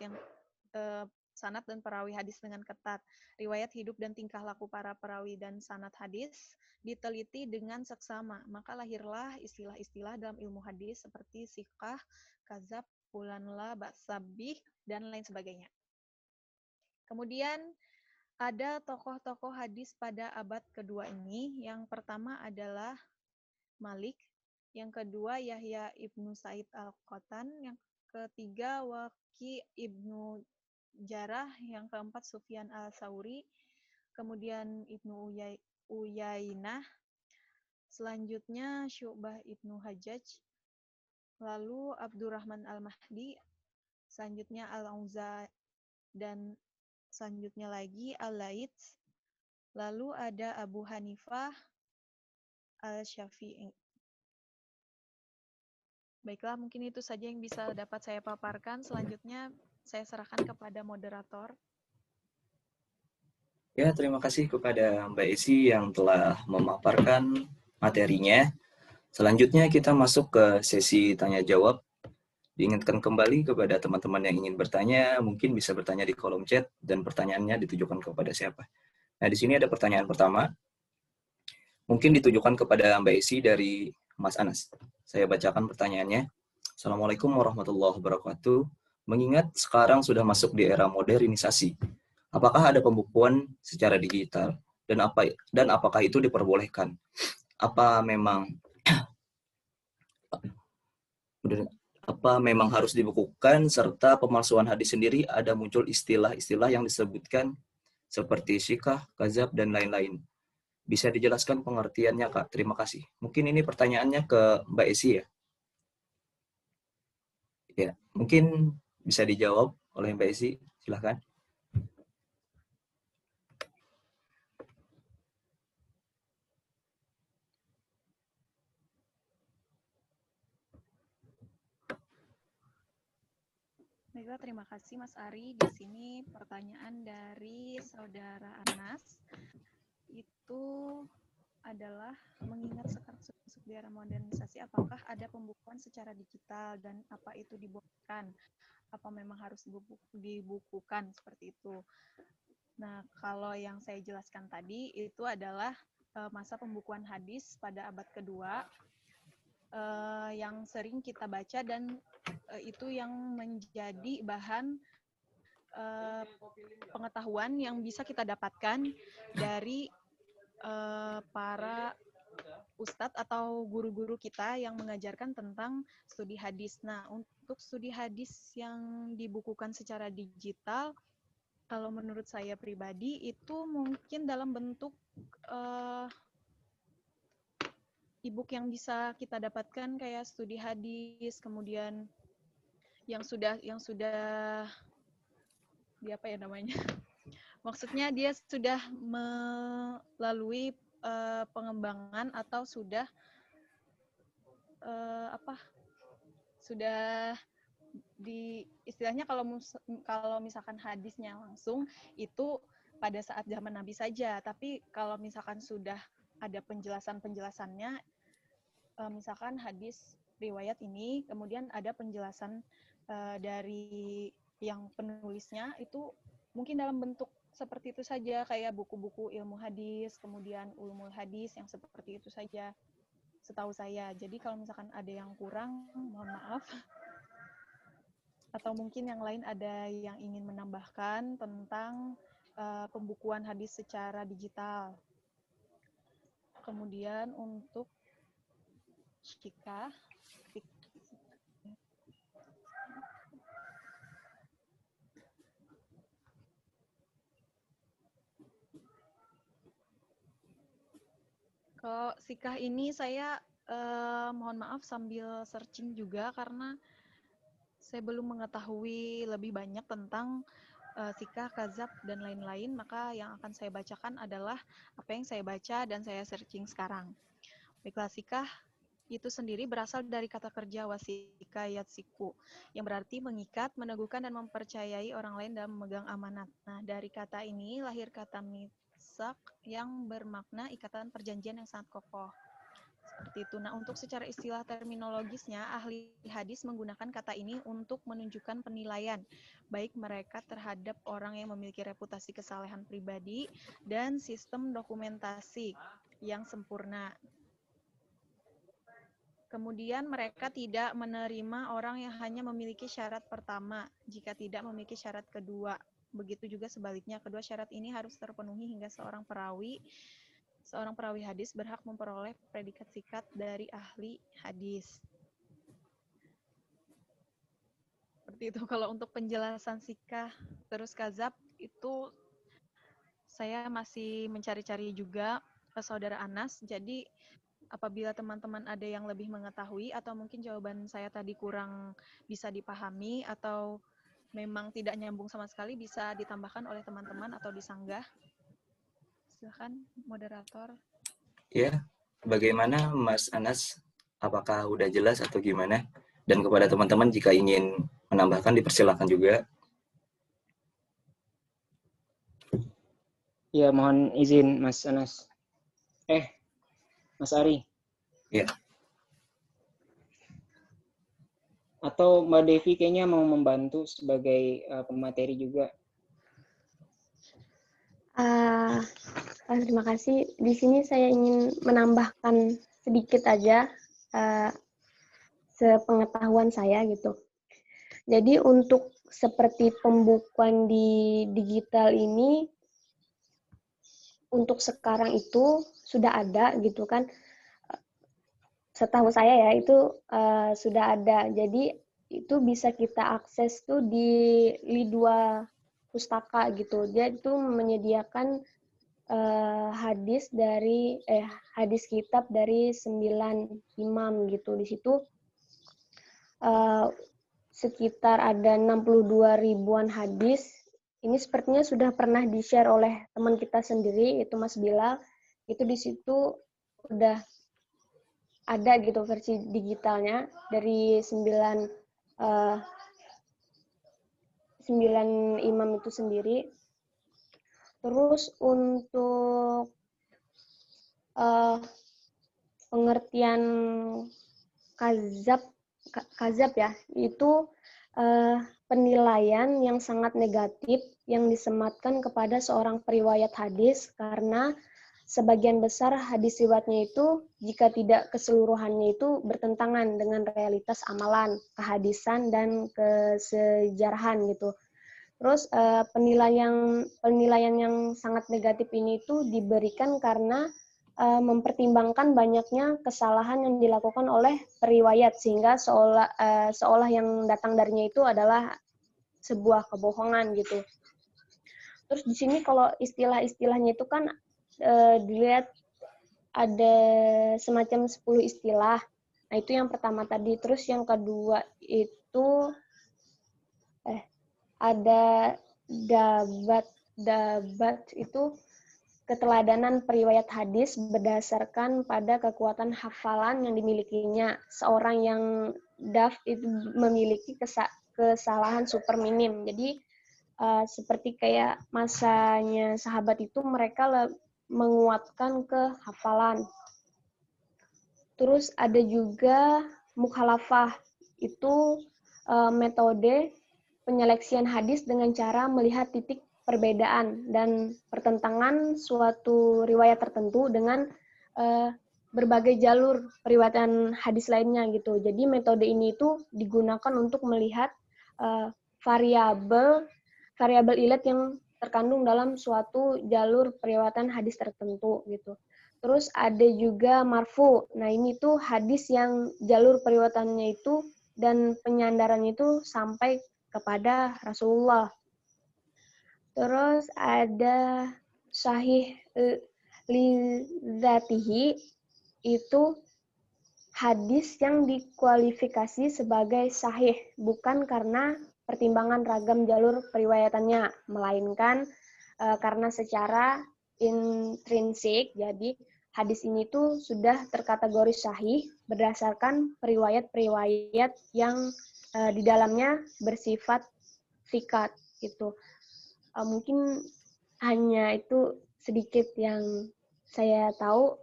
dengan ketat. Riwayat hidup dan tingkah laku para perawi dan sanad hadis diteliti dengan seksama. Maka lahirlah istilah-istilah dalam ilmu hadis seperti siqah, kazab, fulanla, ba'sabih, dan lain sebagainya. Kemudian ada tokoh-tokoh hadis pada abad kedua ini. Yang pertama adalah Malik, yang kedua Yahya ibnu Sa'id al-Qattan, yang ketiga Waqi ibnu Jarrah, yang keempat Sufyan al-Tsauri, kemudian Ibnu Uyainah, selanjutnya Syu'bah ibnu Hajjaj, lalu Abdurrahman al-Mahdi, selanjutnya Al-Auza, dan selanjutnya lagi Al-Laits, lalu ada Abu Hanifah al-Syafi'i. Baiklah, mungkin itu saja yang bisa dapat saya paparkan. Selanjutnya saya serahkan kepada moderator. Ya, terima kasih kepada Mbak Esi yang telah memaparkan materinya. Selanjutnya kita masuk ke sesi tanya jawab. Diingatkan kembali kepada teman-teman yang ingin bertanya, mungkin bisa bertanya di kolom chat dan pertanyaannya ditujukan kepada siapa. Nah, di sini ada pertanyaan pertama. Mungkin ditujukan kepada Mbak Esi dari Mas Anas. Saya bacakan pertanyaannya. Assalamualaikum warahmatullahi wabarakatuh. Mengingat sekarang sudah masuk di era modernisasi, apakah ada pembukuan secara digital dan apakah itu diperbolehkan? Apa memang harus dibukukan, serta pemalsuan hadis sendiri ada muncul istilah-istilah yang disebutkan seperti syikah, kazab, dan lain-lain. Bisa dijelaskan pengertiannya, Kak? Terima kasih. Mungkin ini pertanyaannya ke Mbak Esi ya? Ya, mungkin bisa dijawab oleh Mbak Esi. Silahkan. Baiklah, terima kasih Mas Ari. Di sini pertanyaan dari Saudara Anas itu adalah mengingat sekarang masuk di era modernisasi, apakah ada pembukuan secara digital dan apa itu dibolehkan? Apa memang harus dibukukan seperti itu? Nah, kalau yang saya jelaskan tadi itu adalah masa pembukuan hadis pada abad kedua. yang sering kita baca dan itu yang menjadi bahan pengetahuan yang bisa kita dapatkan dari para ustadz atau guru-guru kita yang mengajarkan tentang studi hadis. Nah, untuk studi hadis yang dibukukan secara digital, kalau menurut saya pribadi itu mungkin dalam bentuk e-book yang bisa kita dapatkan kayak studi hadis, kemudian yang sudah di apa ya namanya? Maksudnya dia sudah melalui pengembangan atau sudah sudah di istilahnya kalau misalkan hadisnya langsung itu pada saat zaman Nabi saja, tapi kalau misalkan sudah ada penjelasannya, misalkan hadis riwayat ini, kemudian ada penjelasan dari yang penulisnya itu mungkin dalam bentuk seperti itu saja, kayak buku-buku ilmu hadis, kemudian ulumul hadis yang seperti itu saja, setahu saya. Jadi kalau misalkan ada yang kurang, mohon maaf. Atau mungkin yang lain ada yang ingin menambahkan tentang pembukuan hadis secara digital. Kemudian untuk Shika, kalau Sikah ini saya mohon maaf sambil searching juga karena saya belum mengetahui lebih banyak tentang Sikah, Kazab, dan lain-lain, maka yang akan saya bacakan adalah apa yang saya baca dan saya searching sekarang. Baiklah, Sikah itu sendiri berasal dari kata kerja wasika yatsiku, yang berarti mengikat, meneguhkan, dan mempercayai orang lain dalam memegang amanat. Nah, dari kata ini lahir kata mitsak yang bermakna ikatan perjanjian yang sangat kokoh. Seperti itu. Nah, untuk secara istilah terminologisnya, ahli hadis menggunakan kata ini untuk menunjukkan penilaian, baik mereka terhadap orang yang memiliki reputasi kesalehan pribadi dan sistem dokumentasi yang sempurna. Kemudian mereka tidak menerima orang yang hanya memiliki syarat pertama, jika tidak memiliki syarat kedua. Begitu juga sebaliknya, kedua syarat ini harus terpenuhi hingga seorang perawi hadis berhak memperoleh predikat sikat dari ahli hadis. Seperti itu. Kalau untuk penjelasan sikah terus kazab itu saya masih mencari-cari juga saudara Anas. Jadi apabila teman-teman ada yang lebih mengetahui atau mungkin jawaban saya tadi kurang bisa dipahami atau memang tidak nyambung sama sekali, bisa ditambahkan oleh teman-teman atau disanggah. Silakan moderator. Ya, bagaimana Mas Anas? Apakah udah jelas atau gimana? Dan kepada teman-teman jika ingin menambahkan dipersilakan juga. Ya, mohon izin Mas Anas. Mas Ari. Ya. Atau Mbak Devi kayaknya mau membantu sebagai pemateri juga. Terima kasih. Di sini saya ingin menambahkan sedikit aja sepengetahuan saya gitu. Jadi untuk seperti pembukuan di digital ini untuk sekarang itu sudah ada gitu kan. Setahu saya ya itu sudah ada. Jadi itu bisa kita akses tuh di Li2 Pustaka gitu. Dia itu menyediakan hadis kitab dari 9 imam gitu. Di situ sekitar ada 62 ribuan hadis. Ini sepertinya sudah pernah di-share oleh teman kita sendiri, itu Mas Bilal. Itu di situ udah ada gitu versi digitalnya dari 9 imam itu sendiri. Terus untuk pengertian kazab ya, itu penilaian yang sangat negatif yang disematkan kepada seorang periwayat hadis karena sebagian besar hadis riwayatnya itu jika tidak keseluruhannya itu bertentangan dengan realitas amalan, kehadisan dan kesejarahan gitu. Terus penilaian yang sangat negatif ini itu diberikan karena mempertimbangkan banyaknya kesalahan yang dilakukan oleh periwayat sehingga seolah yang datang darinya itu adalah sebuah kebohongan gitu. Terus di sini kalau istilah-istilahnya itu kan dilihat ada semacam 10 istilah. Nah, itu yang pertama tadi. Terus yang kedua itu ada dabat itu keteladanan periwayat hadis berdasarkan pada kekuatan hafalan yang dimilikinya. Seorang yang daf itu memiliki kesalahan super minim. Jadi seperti kayak masanya sahabat itu mereka menguatkan ke hafalan. Terus ada juga mukhalafah, itu metode penyeleksian hadis dengan cara melihat titik perbedaan dan pertentangan suatu riwayat tertentu dengan berbagai jalur periwayatan hadis lainnya gitu. Jadi metode ini itu digunakan untuk melihat variabel ilat yang terkandung dalam suatu jalur periwayatan hadis tertentu gitu. Terus ada juga marfu. Nah, ini tuh hadis yang jalur periwayatannya itu dan penyandarannya itu sampai kepada Rasulullah. Terus ada sahih li dzatihi, itu hadis yang dikualifikasi sebagai sahih bukan karena pertimbangan ragam jalur periwayatannya, melainkan karena secara intrinsik. Jadi hadis ini tuh sudah terkategori sahih berdasarkan periwayat-periwayat yang di dalamnya bersifat thiqat gitu. Mungkin hanya itu sedikit yang saya tahu.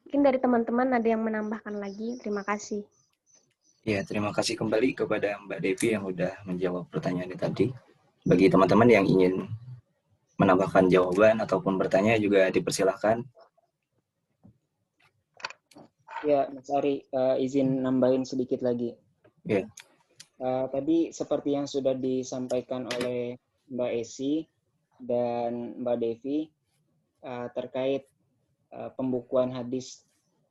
Mungkin dari teman-teman ada yang menambahkan lagi. Terima kasih. Ya, terima kasih kembali kepada Mbak Devi yang sudah menjawab pertanyaan tadi. Bagi teman-teman yang ingin menambahkan jawaban ataupun bertanya juga dipersilahkan. Ya, Mas Ari, izin nambahin sedikit lagi. Ya. Tadi seperti yang sudah disampaikan oleh Mbak Esi dan Mbak Devi terkait pembukuan hadis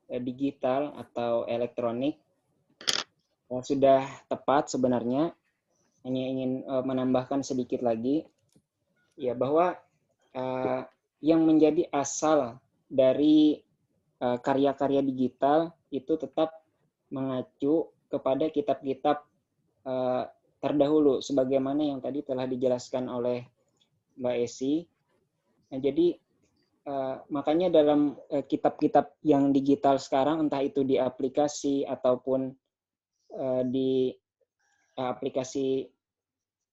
digital atau elektronik, sudah tepat sebenarnya. Hanya ingin menambahkan sedikit lagi, ya, bahwa yang menjadi asal dari karya-karya digital itu tetap mengacu kepada kitab-kitab terdahulu, sebagaimana yang tadi telah dijelaskan oleh Mbak Esi. Nah, jadi makanya dalam kitab-kitab yang digital sekarang, entah itu di aplikasi ataupun di aplikasi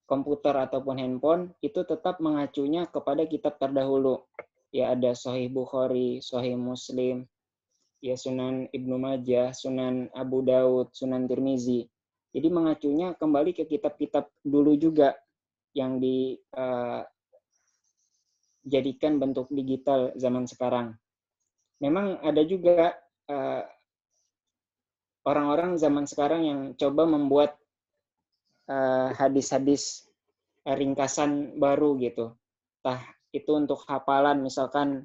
komputer ataupun handphone, itu tetap mengacunya kepada kitab terdahulu. Ya, ada Sahih Bukhari, Sahih Muslim, ya, Sunan Ibnu Majah, Sunan Abu Daud, Sunan Tirmizi. Jadi mengacunya kembali ke kitab-kitab dulu juga yang dijadikan bentuk digital zaman sekarang. Memang ada juga orang-orang zaman sekarang yang coba membuat hadis-hadis ringkasan baru gitu. Entah itu untuk hafalan, misalkan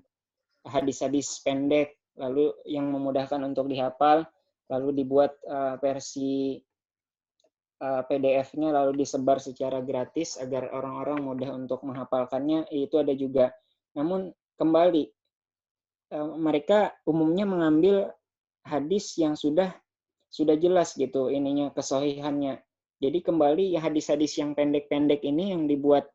hadis-hadis pendek, lalu yang memudahkan untuk dihafal, lalu dibuat versi PDF-nya lalu disebar secara gratis agar orang-orang mudah untuk menghafalkannya, itu ada juga. Namun kembali, mereka umumnya mengambil hadis yang sudah jelas gitu ininya, kesohihannya. Jadi kembali ya, hadis-hadis yang pendek-pendek ini yang dibuat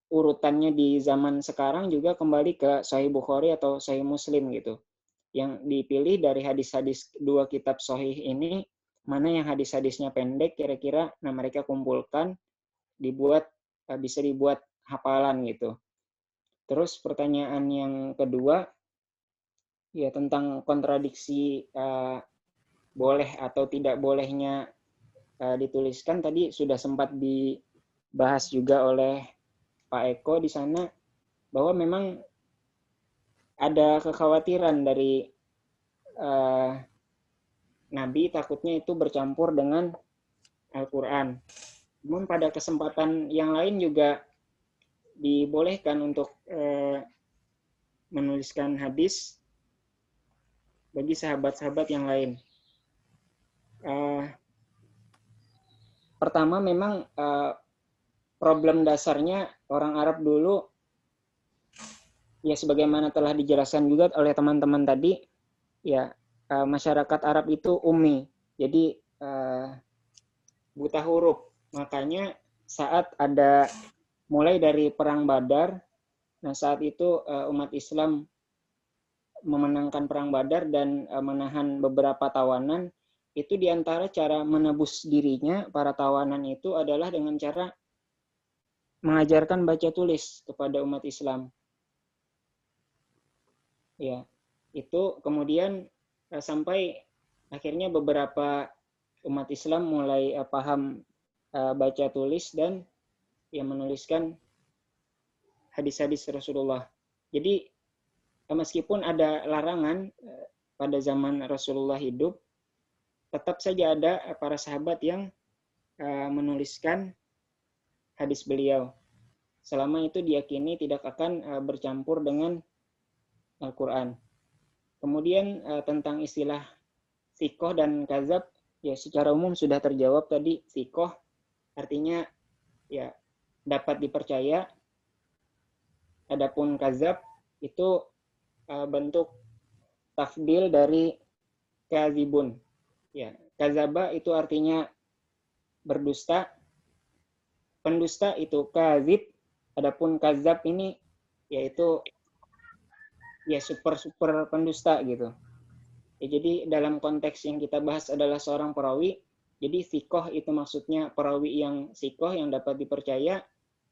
urutannya di zaman sekarang juga kembali ke Sahih Bukhari atau Sahih Muslim gitu. Yang dipilih dari hadis-hadis dua kitab Sahih ini, mana yang hadis-hadisnya pendek kira-kira, nah mereka kumpulkan, bisa dibuat hafalan gitu. Terus pertanyaan yang kedua, ya, tentang kontradiksi boleh atau tidak bolehnya dituliskan, tadi sudah sempat dibahas juga oleh Pak Eko di sana, bahwa memang ada kekhawatiran dari Nabi, takutnya itu bercampur dengan Al-Quran. Namun pada kesempatan yang lain juga dibolehkan untuk menuliskan hadis bagi sahabat-sahabat yang lain. Pertama memang problem dasarnya orang Arab dulu, ya sebagaimana telah dijelaskan juga oleh teman-teman tadi, ya masyarakat Arab itu ummi, jadi buta huruf. Makanya saat ada mulai dari perang Badar, nah saat itu umat Islam memenangkan perang Badar dan menahan beberapa tawanan, itu diantara cara menebus dirinya para tawanan itu adalah dengan cara mengajarkan baca tulis kepada umat Islam. Ya, itu kemudian sampai akhirnya beberapa umat Islam mulai paham baca tulis dan ya menuliskan hadis-hadis Rasulullah. Jadi meskipun ada larangan pada zaman Rasulullah hidup, tetap saja ada para sahabat yang menuliskan hadis beliau. Selama itu diyakini tidak akan bercampur dengan Al-Quran. Kemudian tentang istilah thiqah dan kazab, ya secara umum sudah terjawab tadi. Thiqah artinya ya dapat dipercaya. Adapun kazab itu bentuk tafdil dari kazibun. Ya, kazaba itu artinya berdusta. Pendusta itu kazib. Adapun kazab ini yaitu ya super pendusta gitu. Ya, jadi dalam konteks yang kita bahas adalah seorang perawi. Jadi thiqah itu maksudnya perawi yang thiqah yang dapat dipercaya.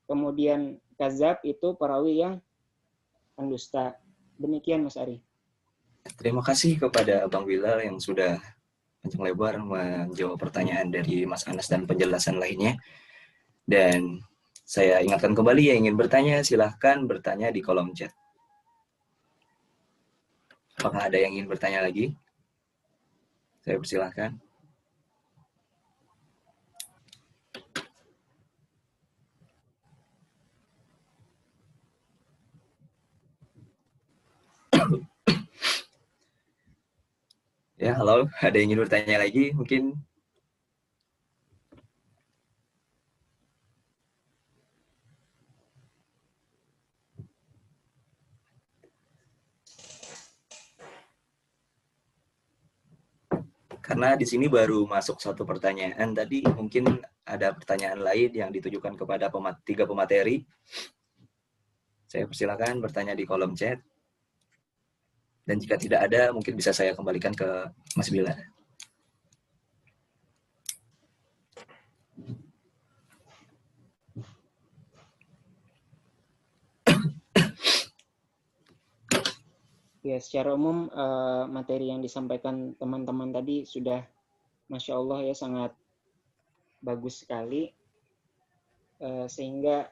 Kemudian kazab itu perawi yang pendusta. Demikian Mas Ari. Terima kasih kepada Bang Bilal yang sudah panjang lebar menjawab pertanyaan dari Mas Anas dan penjelasan lainnya. Dan saya ingatkan kembali yang ingin bertanya, silahkan bertanya di kolom chat. Apakah ada yang ingin bertanya lagi? Saya persilahkan. Ya, halo. Ada yang ingin bertanya lagi? Mungkin karena di sini baru masuk satu pertanyaan tadi, mungkin ada pertanyaan lain yang ditujukan kepada tiga pemateri. Saya persilakan bertanya di kolom chat. Dan jika tidak ada, mungkin bisa saya kembalikan ke Mas Bilal. Ya, secara umum materi yang disampaikan teman-teman tadi sudah, Masya Allah ya, sangat bagus sekali. Sehingga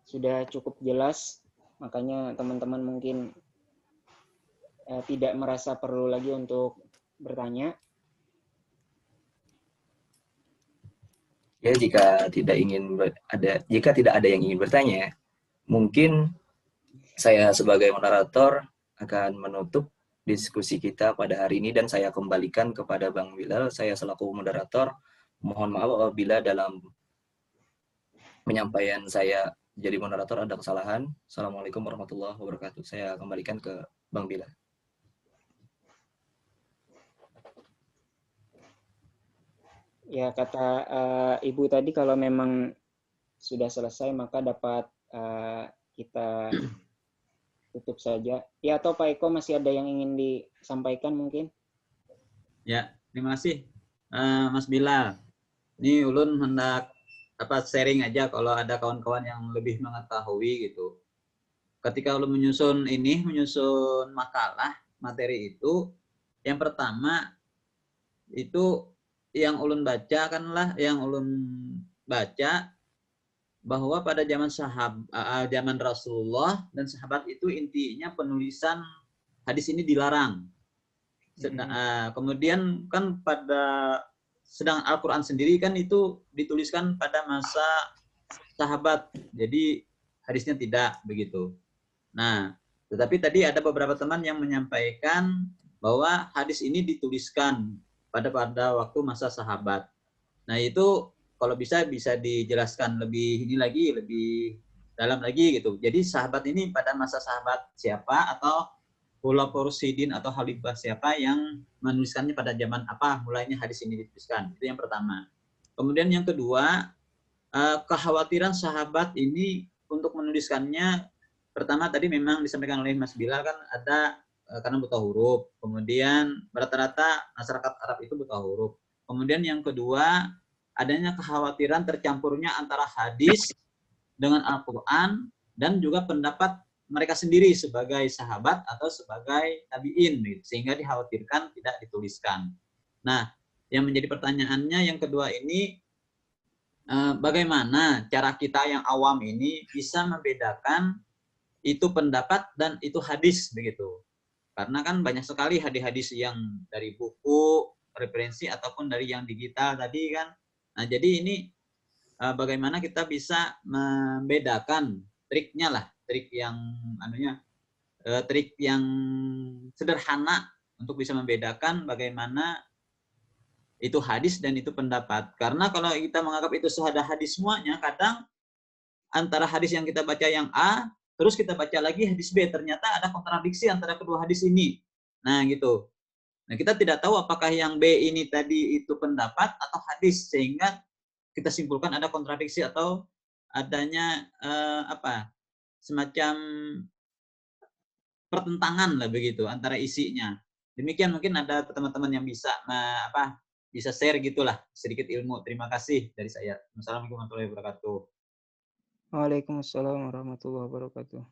sudah cukup jelas, makanya teman-teman mungkin tidak merasa perlu lagi untuk bertanya. Ya, jika tidak ada yang ingin bertanya, mungkin saya sebagai moderator akan menutup diskusi kita pada hari ini dan saya kembalikan kepada Bang Bilal. Saya selaku moderator, mohon maaf apabila dalam penyampaian saya jadi moderator ada kesalahan. Assalamualaikum warahmatullahi wabarakatuh. Saya kembalikan ke Bang Bilal. Ya, kata Ibu tadi, kalau memang sudah selesai maka dapat kita tutup saja. Ya, atau Pak Eko masih ada yang ingin disampaikan mungkin? Ya, terima kasih Mas Bilal. Ini Ulun hendak sharing aja kalau ada kawan-kawan yang lebih mengetahui gitu. Ketika Ulun menyusun makalah, materi itu, yang pertama itu yang Ulun baca bahwa pada zaman Rasulullah dan sahabat itu intinya penulisan hadis ini dilarang. Kemudian kan sedang Al-Quran sendiri kan itu dituliskan pada masa sahabat, jadi hadisnya tidak begitu. Nah, tetapi tadi ada beberapa teman yang menyampaikan bahwa hadis ini dituliskan pada waktu masa sahabat. Nah, itu kalau bisa dijelaskan lebih dalam lagi gitu. Jadi sahabat ini pada masa sahabat siapa, atau Khulafaur Rasyidin atau Khalifah siapa yang menuliskannya pada zaman apa mulainya hadis ini dituliskan. Itu yang pertama. Kemudian yang kedua, kekhawatiran sahabat ini untuk menuliskannya, pertama tadi memang disampaikan oleh Mas Bilal kan ada karena buta huruf. Kemudian rata-rata masyarakat Arab itu buta huruf. Kemudian yang kedua, adanya kekhawatiran tercampurnya antara hadis dengan Al-Quran dan juga pendapat mereka sendiri sebagai sahabat atau sebagai tabi'in, sehingga dikhawatirkan tidak dituliskan. Nah, yang menjadi pertanyaannya yang kedua ini, bagaimana cara kita yang awam ini bisa membedakan itu pendapat dan itu hadis begitu? Karena kan banyak sekali hadis-hadis yang dari buku, referensi ataupun dari yang digital tadi kan. Nah, jadi ini bagaimana kita bisa membedakan triknya lah, trik yang sederhana untuk bisa membedakan bagaimana itu hadis dan itu pendapat. Karena kalau kita menganggap itu sudah hadis semuanya, kadang antara hadis yang kita baca yang A, terus kita baca lagi hadis B, ternyata ada kontradiksi antara kedua hadis ini. Nah, gitu. Nah, kita tidak tahu apakah yang B ini tadi itu pendapat atau hadis, sehingga kita simpulkan ada kontradiksi atau adanya semacam pertentangan lah begitu antara isinya. Demikian, mungkin ada teman-teman yang bisa bisa share gitulah sedikit ilmu. Terima kasih dari saya. Wassalamualaikum warahmatullahi wabarakatuh. Waalaikumsalam warahmatullahi wabarakatuh.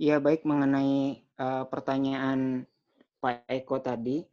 Ya, baik, mengenai pertanyaan Pak Eko tadi.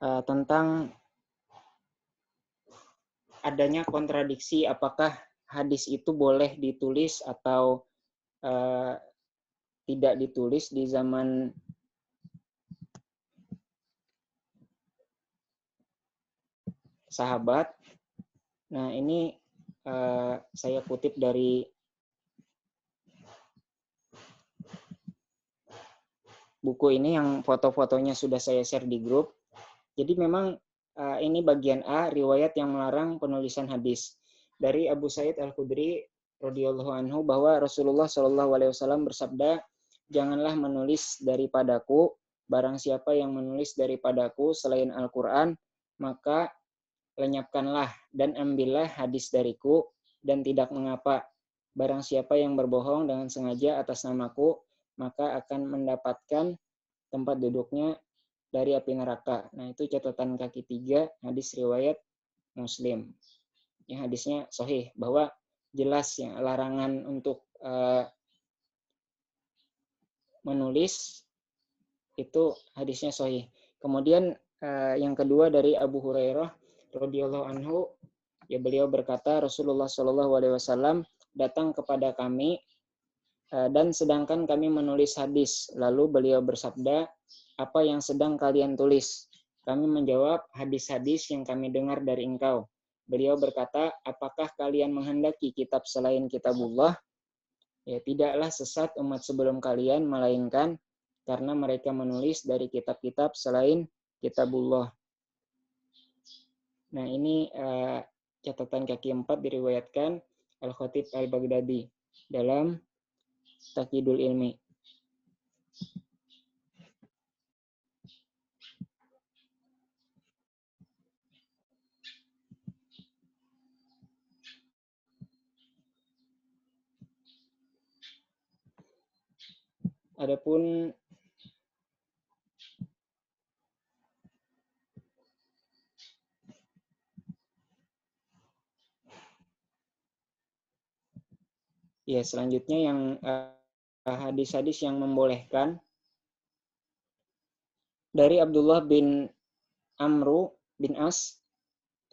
Tentang adanya kontradiksi apakah hadis itu boleh ditulis atau tidak ditulis di zaman sahabat. Nah, ini saya kutip dari buku ini yang foto-fotonya sudah saya share di grup. Jadi memang ini bagian A, riwayat yang melarang penulisan hadis. Dari Abu Sa'id Al-Khudri radhiyallahu anhu bahwa Rasulullah Shallallahu alaihi wasallam bersabda, "Janganlah menulis daripadaku, barang siapa yang menulis daripadaku selain Al-Qur'an, maka lenyapkanlah dan ambillah hadis dariku, dan tidak mengapa. Barang siapa yang berbohong dengan sengaja atas namaku, maka akan mendapatkan tempat duduknya dari api neraka." Nah, itu catatan kaki 3, hadis riwayat Muslim. Ya, hadisnya sahih, bahwa jelas ya larangan untuk menulis itu hadisnya sahih. Kemudian yang kedua dari Abu Hurairah radhiyallahu anhu, ya beliau berkata, Rasulullah Shallallahu alaihi wasallam datang kepada kami dan sedangkan kami menulis hadis. Lalu beliau bersabda, "Apa yang sedang kalian tulis?" Kami menjawab, hadis-hadis yang kami dengar dari engkau. Beliau berkata, apakah kalian menghendaki kitab selain kitabullah? Ya, tidaklah sesat umat sebelum kalian, melainkan karena mereka menulis dari kitab-kitab selain kitabullah. Nah, ini catatan kaki 4 diriwayatkan Al-Khatib Al-Baghdadi dalam Taqyidul Ilmi. Adapun ya, selanjutnya yang hadis-hadis yang membolehkan dari Abdullah bin Amru bin As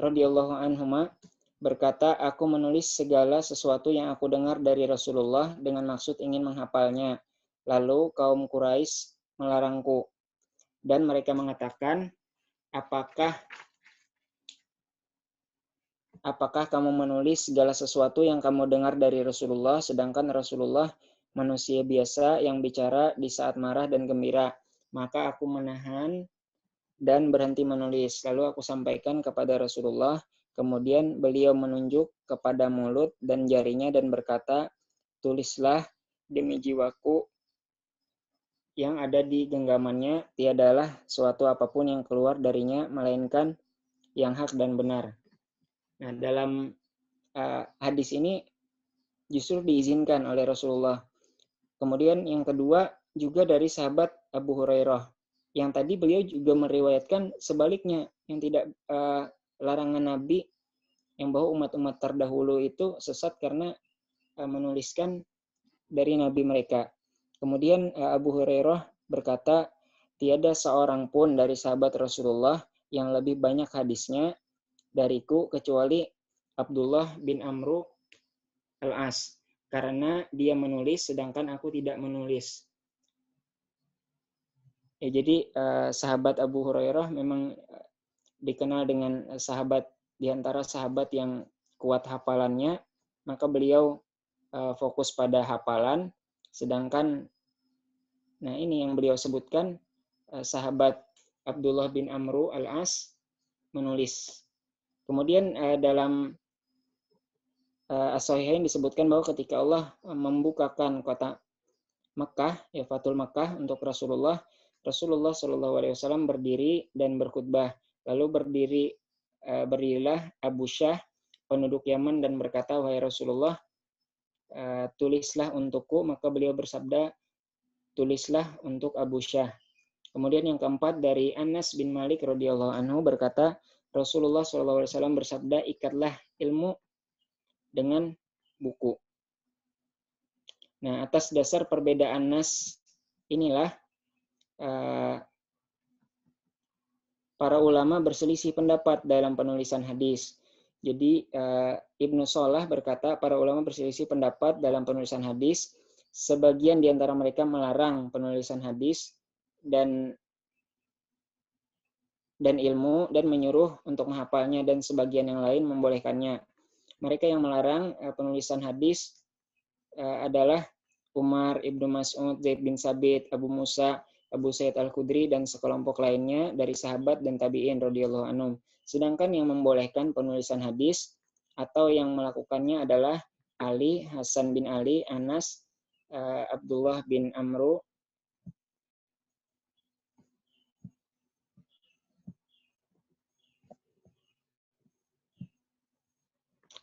radhiyallahu anhuma berkata, aku menulis segala sesuatu yang aku dengar dari Rasulullah dengan maksud ingin menghafalnya. Lalu kaum Quraisy melarangku dan mereka mengatakan, apakah kamu menulis segala sesuatu yang kamu dengar dari Rasulullah, sedangkan Rasulullah manusia biasa yang bicara di saat marah dan gembira? Maka aku menahan dan berhenti menulis. Lalu aku sampaikan kepada Rasulullah. Kemudian beliau menunjuk kepada mulut dan jarinya dan berkata, tulislah demi jiwaku yang ada di genggamannya, tiadalah suatu apapun yang keluar darinya, melainkan yang hak dan benar. Nah, dalam hadis ini justru diizinkan oleh Rasulullah. Kemudian yang kedua juga dari sahabat Abu Hurairah. Yang tadi beliau juga meriwayatkan sebaliknya, yang tidak larangan Nabi yang bahwa umat-umat terdahulu itu sesat karena menuliskan dari Nabi mereka. Kemudian Abu Hurairah berkata, tiada seorang pun dari sahabat Rasulullah yang lebih banyak hadisnya dariku kecuali Abdullah bin Amru al-As, karena dia menulis sedangkan aku tidak menulis. Ya, jadi sahabat Abu Hurairah memang dikenal dengan sahabat di antara sahabat yang kuat hafalannya, maka beliau fokus pada hafalan, sedangkan nah ini yang beliau sebutkan sahabat Abdullah bin Amru al-As menulis. Kemudian dalam As-Sahihain disebutkan bahwa ketika Allah membukakan kota Makkah, ya Fathul Makkah untuk Rasulullah SAW berdiri dan berkhutbah. Lalu berdirilah Abu Syah, penduduk Yaman, dan berkata, wahai Rasulullah, tulislah untukku. Maka beliau bersabda, tulislah untuk Abu Syah. Kemudian yang keempat dari Anas bin Malik radhiyallahu anhu berkata, Rasulullah SAW bersabda, ikatlah ilmu dengan buku. Nah, atas dasar perbedaan nas inilah para ulama berselisih pendapat dalam penulisan hadis. Jadi Ibnu Shalah berkata, para ulama berselisih pendapat dalam penulisan hadis. Sebagian di antara mereka melarang penulisan hadis dan ilmu dan menyuruh untuk menghafalnya, dan sebagian yang lain membolehkannya. Mereka yang melarang penulisan hadis adalah Umar, Ibnu Mas'ud, Zaid bin Sabit, Abu Musa, Abu Sa'id Al-Khudri, dan sekelompok lainnya dari sahabat dan tabi'in radhiyallahu anhum. Sedangkan yang membolehkan penulisan hadis atau yang melakukannya adalah Ali, Hasan bin Ali, Anas, Abdullah bin Amru,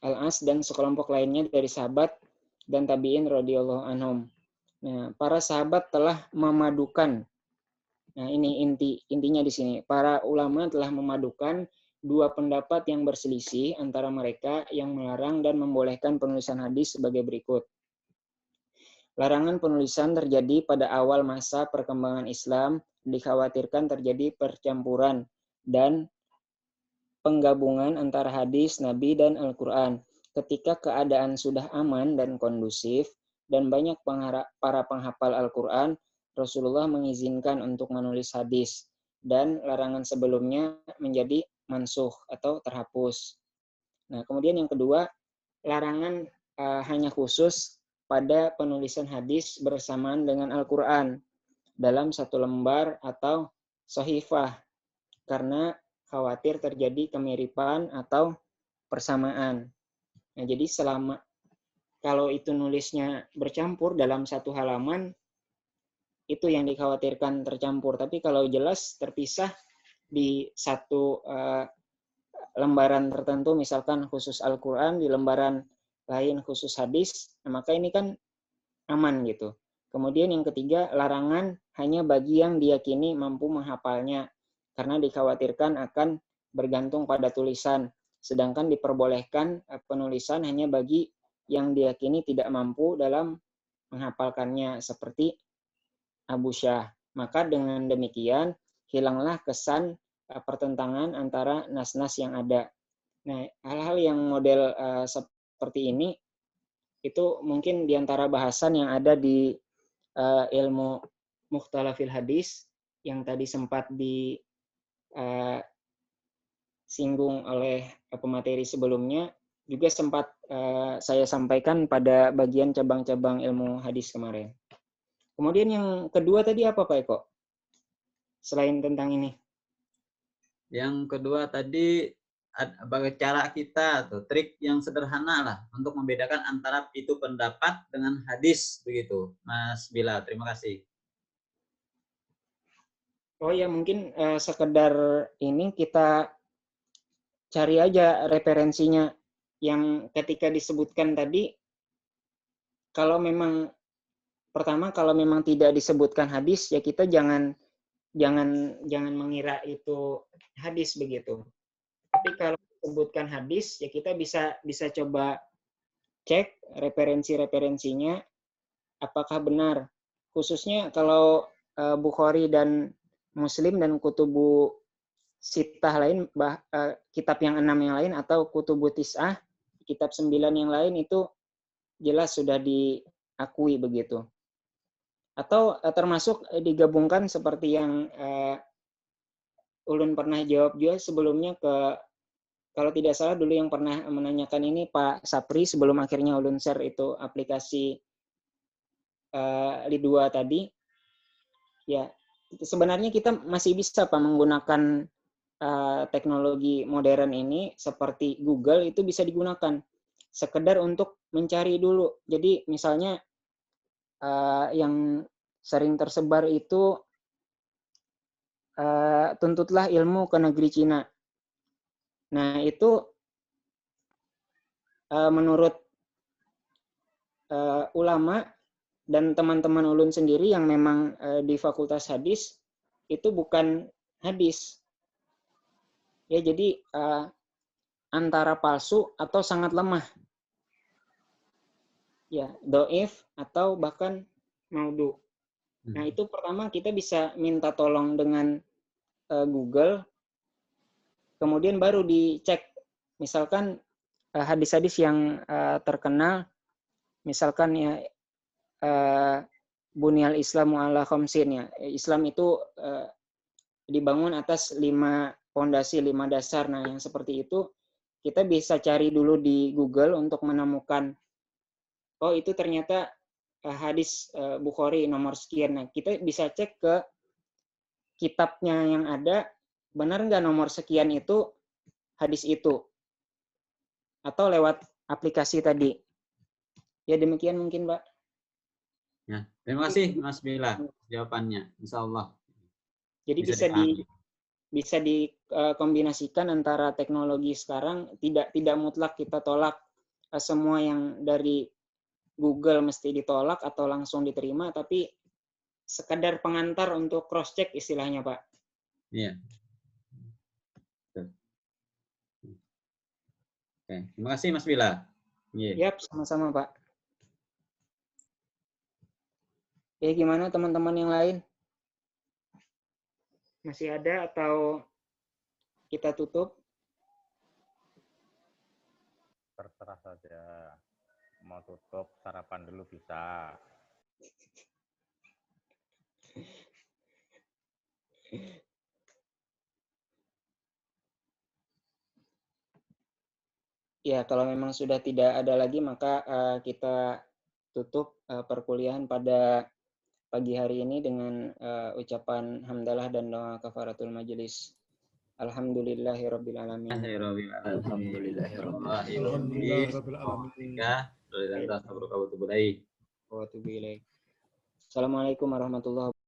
Al-As, dan sekelompok lainnya dari sahabat dan tabi'in radhiyallahu anhum. Nah, para sahabat telah memadukan. Nah, ini intinya di sini. Para ulama telah memadukan dua pendapat yang berselisih antara mereka yang melarang dan membolehkan penulisan hadis sebagai berikut. Larangan penulisan terjadi pada awal masa perkembangan Islam, dikhawatirkan terjadi percampuran dan penggabungan antara hadis, Nabi, dan Al-Quran. Ketika keadaan sudah aman dan kondusif, dan banyak para penghafal Al-Quran, Rasulullah mengizinkan untuk menulis hadis. dan larangan sebelumnya menjadi mansukh atau terhapus. Nah, kemudian yang kedua, larangan hanya khusus pada penulisan hadis bersamaan dengan Al-Quran dalam satu lembar atau sohifah, karena khawatir terjadi kemiripan atau persamaan. Nah, jadi kalau itu nulisnya bercampur dalam satu halaman, itu yang dikhawatirkan tercampur. Tapi kalau jelas terpisah di satu lembaran tertentu, misalkan khusus Al-Quran, di lembaran lain khusus hadis, maka ini kan aman gitu. Kemudian yang ketiga, larangan hanya bagi yang diyakini mampu menghafalnya, karena dikhawatirkan akan bergantung pada tulisan. Sedangkan diperbolehkan penulisan hanya bagi yang diyakini tidak mampu dalam menghafalkannya, seperti Abu Syah. Maka dengan demikian, hilanglah kesan pertentangan antara nas-nas yang ada. Nah, hal-hal yang model seperti ini itu mungkin diantara bahasan yang ada di ilmu mukhtalafil hadis yang tadi sempat disinggung oleh pemateri sebelumnya, juga sempat saya sampaikan pada bagian cabang-cabang ilmu hadis kemarin. Kemudian yang kedua tadi apa Pak Eko? Selain tentang ini. Yang kedua tadi bagaimana cara kita atau trik yang sederhana lah untuk membedakan antara itu pendapat dengan hadis begitu, Mas Bila. Terima kasih. Oh ya, mungkin sekedar ini kita cari aja referensinya yang ketika disebutkan tadi. Kalau memang tidak disebutkan hadis, ya kita jangan mengira itu hadis begitu. Tapi kalau disebutkan hadis, ya kita bisa coba cek referensinya apakah benar. Khususnya kalau Bukhari dan Muslim dan kutubu sitah lain, kitab yang 6 yang lain, atau kutubu tis'ah, kitab 9 yang lain, itu jelas sudah diakui begitu. Atau termasuk digabungkan seperti yang Ulun pernah jawab juga sebelumnya kalau tidak salah dulu yang pernah menanyakan ini Pak Sapri, sebelum akhirnya Ulun share itu aplikasi Li2 tadi. Ya, sebenarnya kita masih bisa Pak menggunakan teknologi modern ini seperti Google, itu bisa digunakan sekedar untuk mencari dulu. Jadi misalnya yang sering tersebar itu tuntutlah ilmu ke negeri Cina. Nah, itu menurut ulama dan teman-teman ulun sendiri yang memang di Fakultas Hadis, itu bukan hadis. Ya, jadi antara palsu atau sangat lemah. Ya, doif atau bahkan maudhu. Nah, itu pertama kita bisa minta tolong dengan Google, kemudian baru dicek. Misalkan hadis-hadis yang terkenal, misalkan ya Bunyal Islamu ala khamsin, ya. Islam itu dibangun atas 5 fondasi, 5 dasar. Nah, yang seperti itu kita bisa cari dulu di Google untuk menemukan, oh itu ternyata hadis Bukhari nomor sekian. Nah, kita bisa cek ke kitabnya yang ada, benar nggak nomor sekian itu hadis itu. Atau lewat aplikasi tadi. Ya, demikian mungkin, Pak. Ya, terima kasih Mas Bila jawabannya. Insya Allah. Jadi bisa dikombinasikan antara teknologi sekarang, tidak mutlak kita tolak semua yang dari Google mesti ditolak atau langsung diterima, tapi sekadar pengantar untuk cross check istilahnya, Pak. Iya. Oke, terima kasih Mas Bila. Yap, sama-sama Pak. Ya, gimana teman-teman yang lain? Masih ada atau kita tutup? Terserah saja. Mau tutup, sarapan dulu bisa. Ya, kalau memang sudah tidak ada lagi, maka kita tutup perkuliahan pada pagi hari ini dengan ucapan hamdalah dan doa kafaratul majelis. Alhamdulillahirabbil alamin. Alhamdulillahirabbil alamin. Assalamualaikum warahmatullahi wabarakatuh.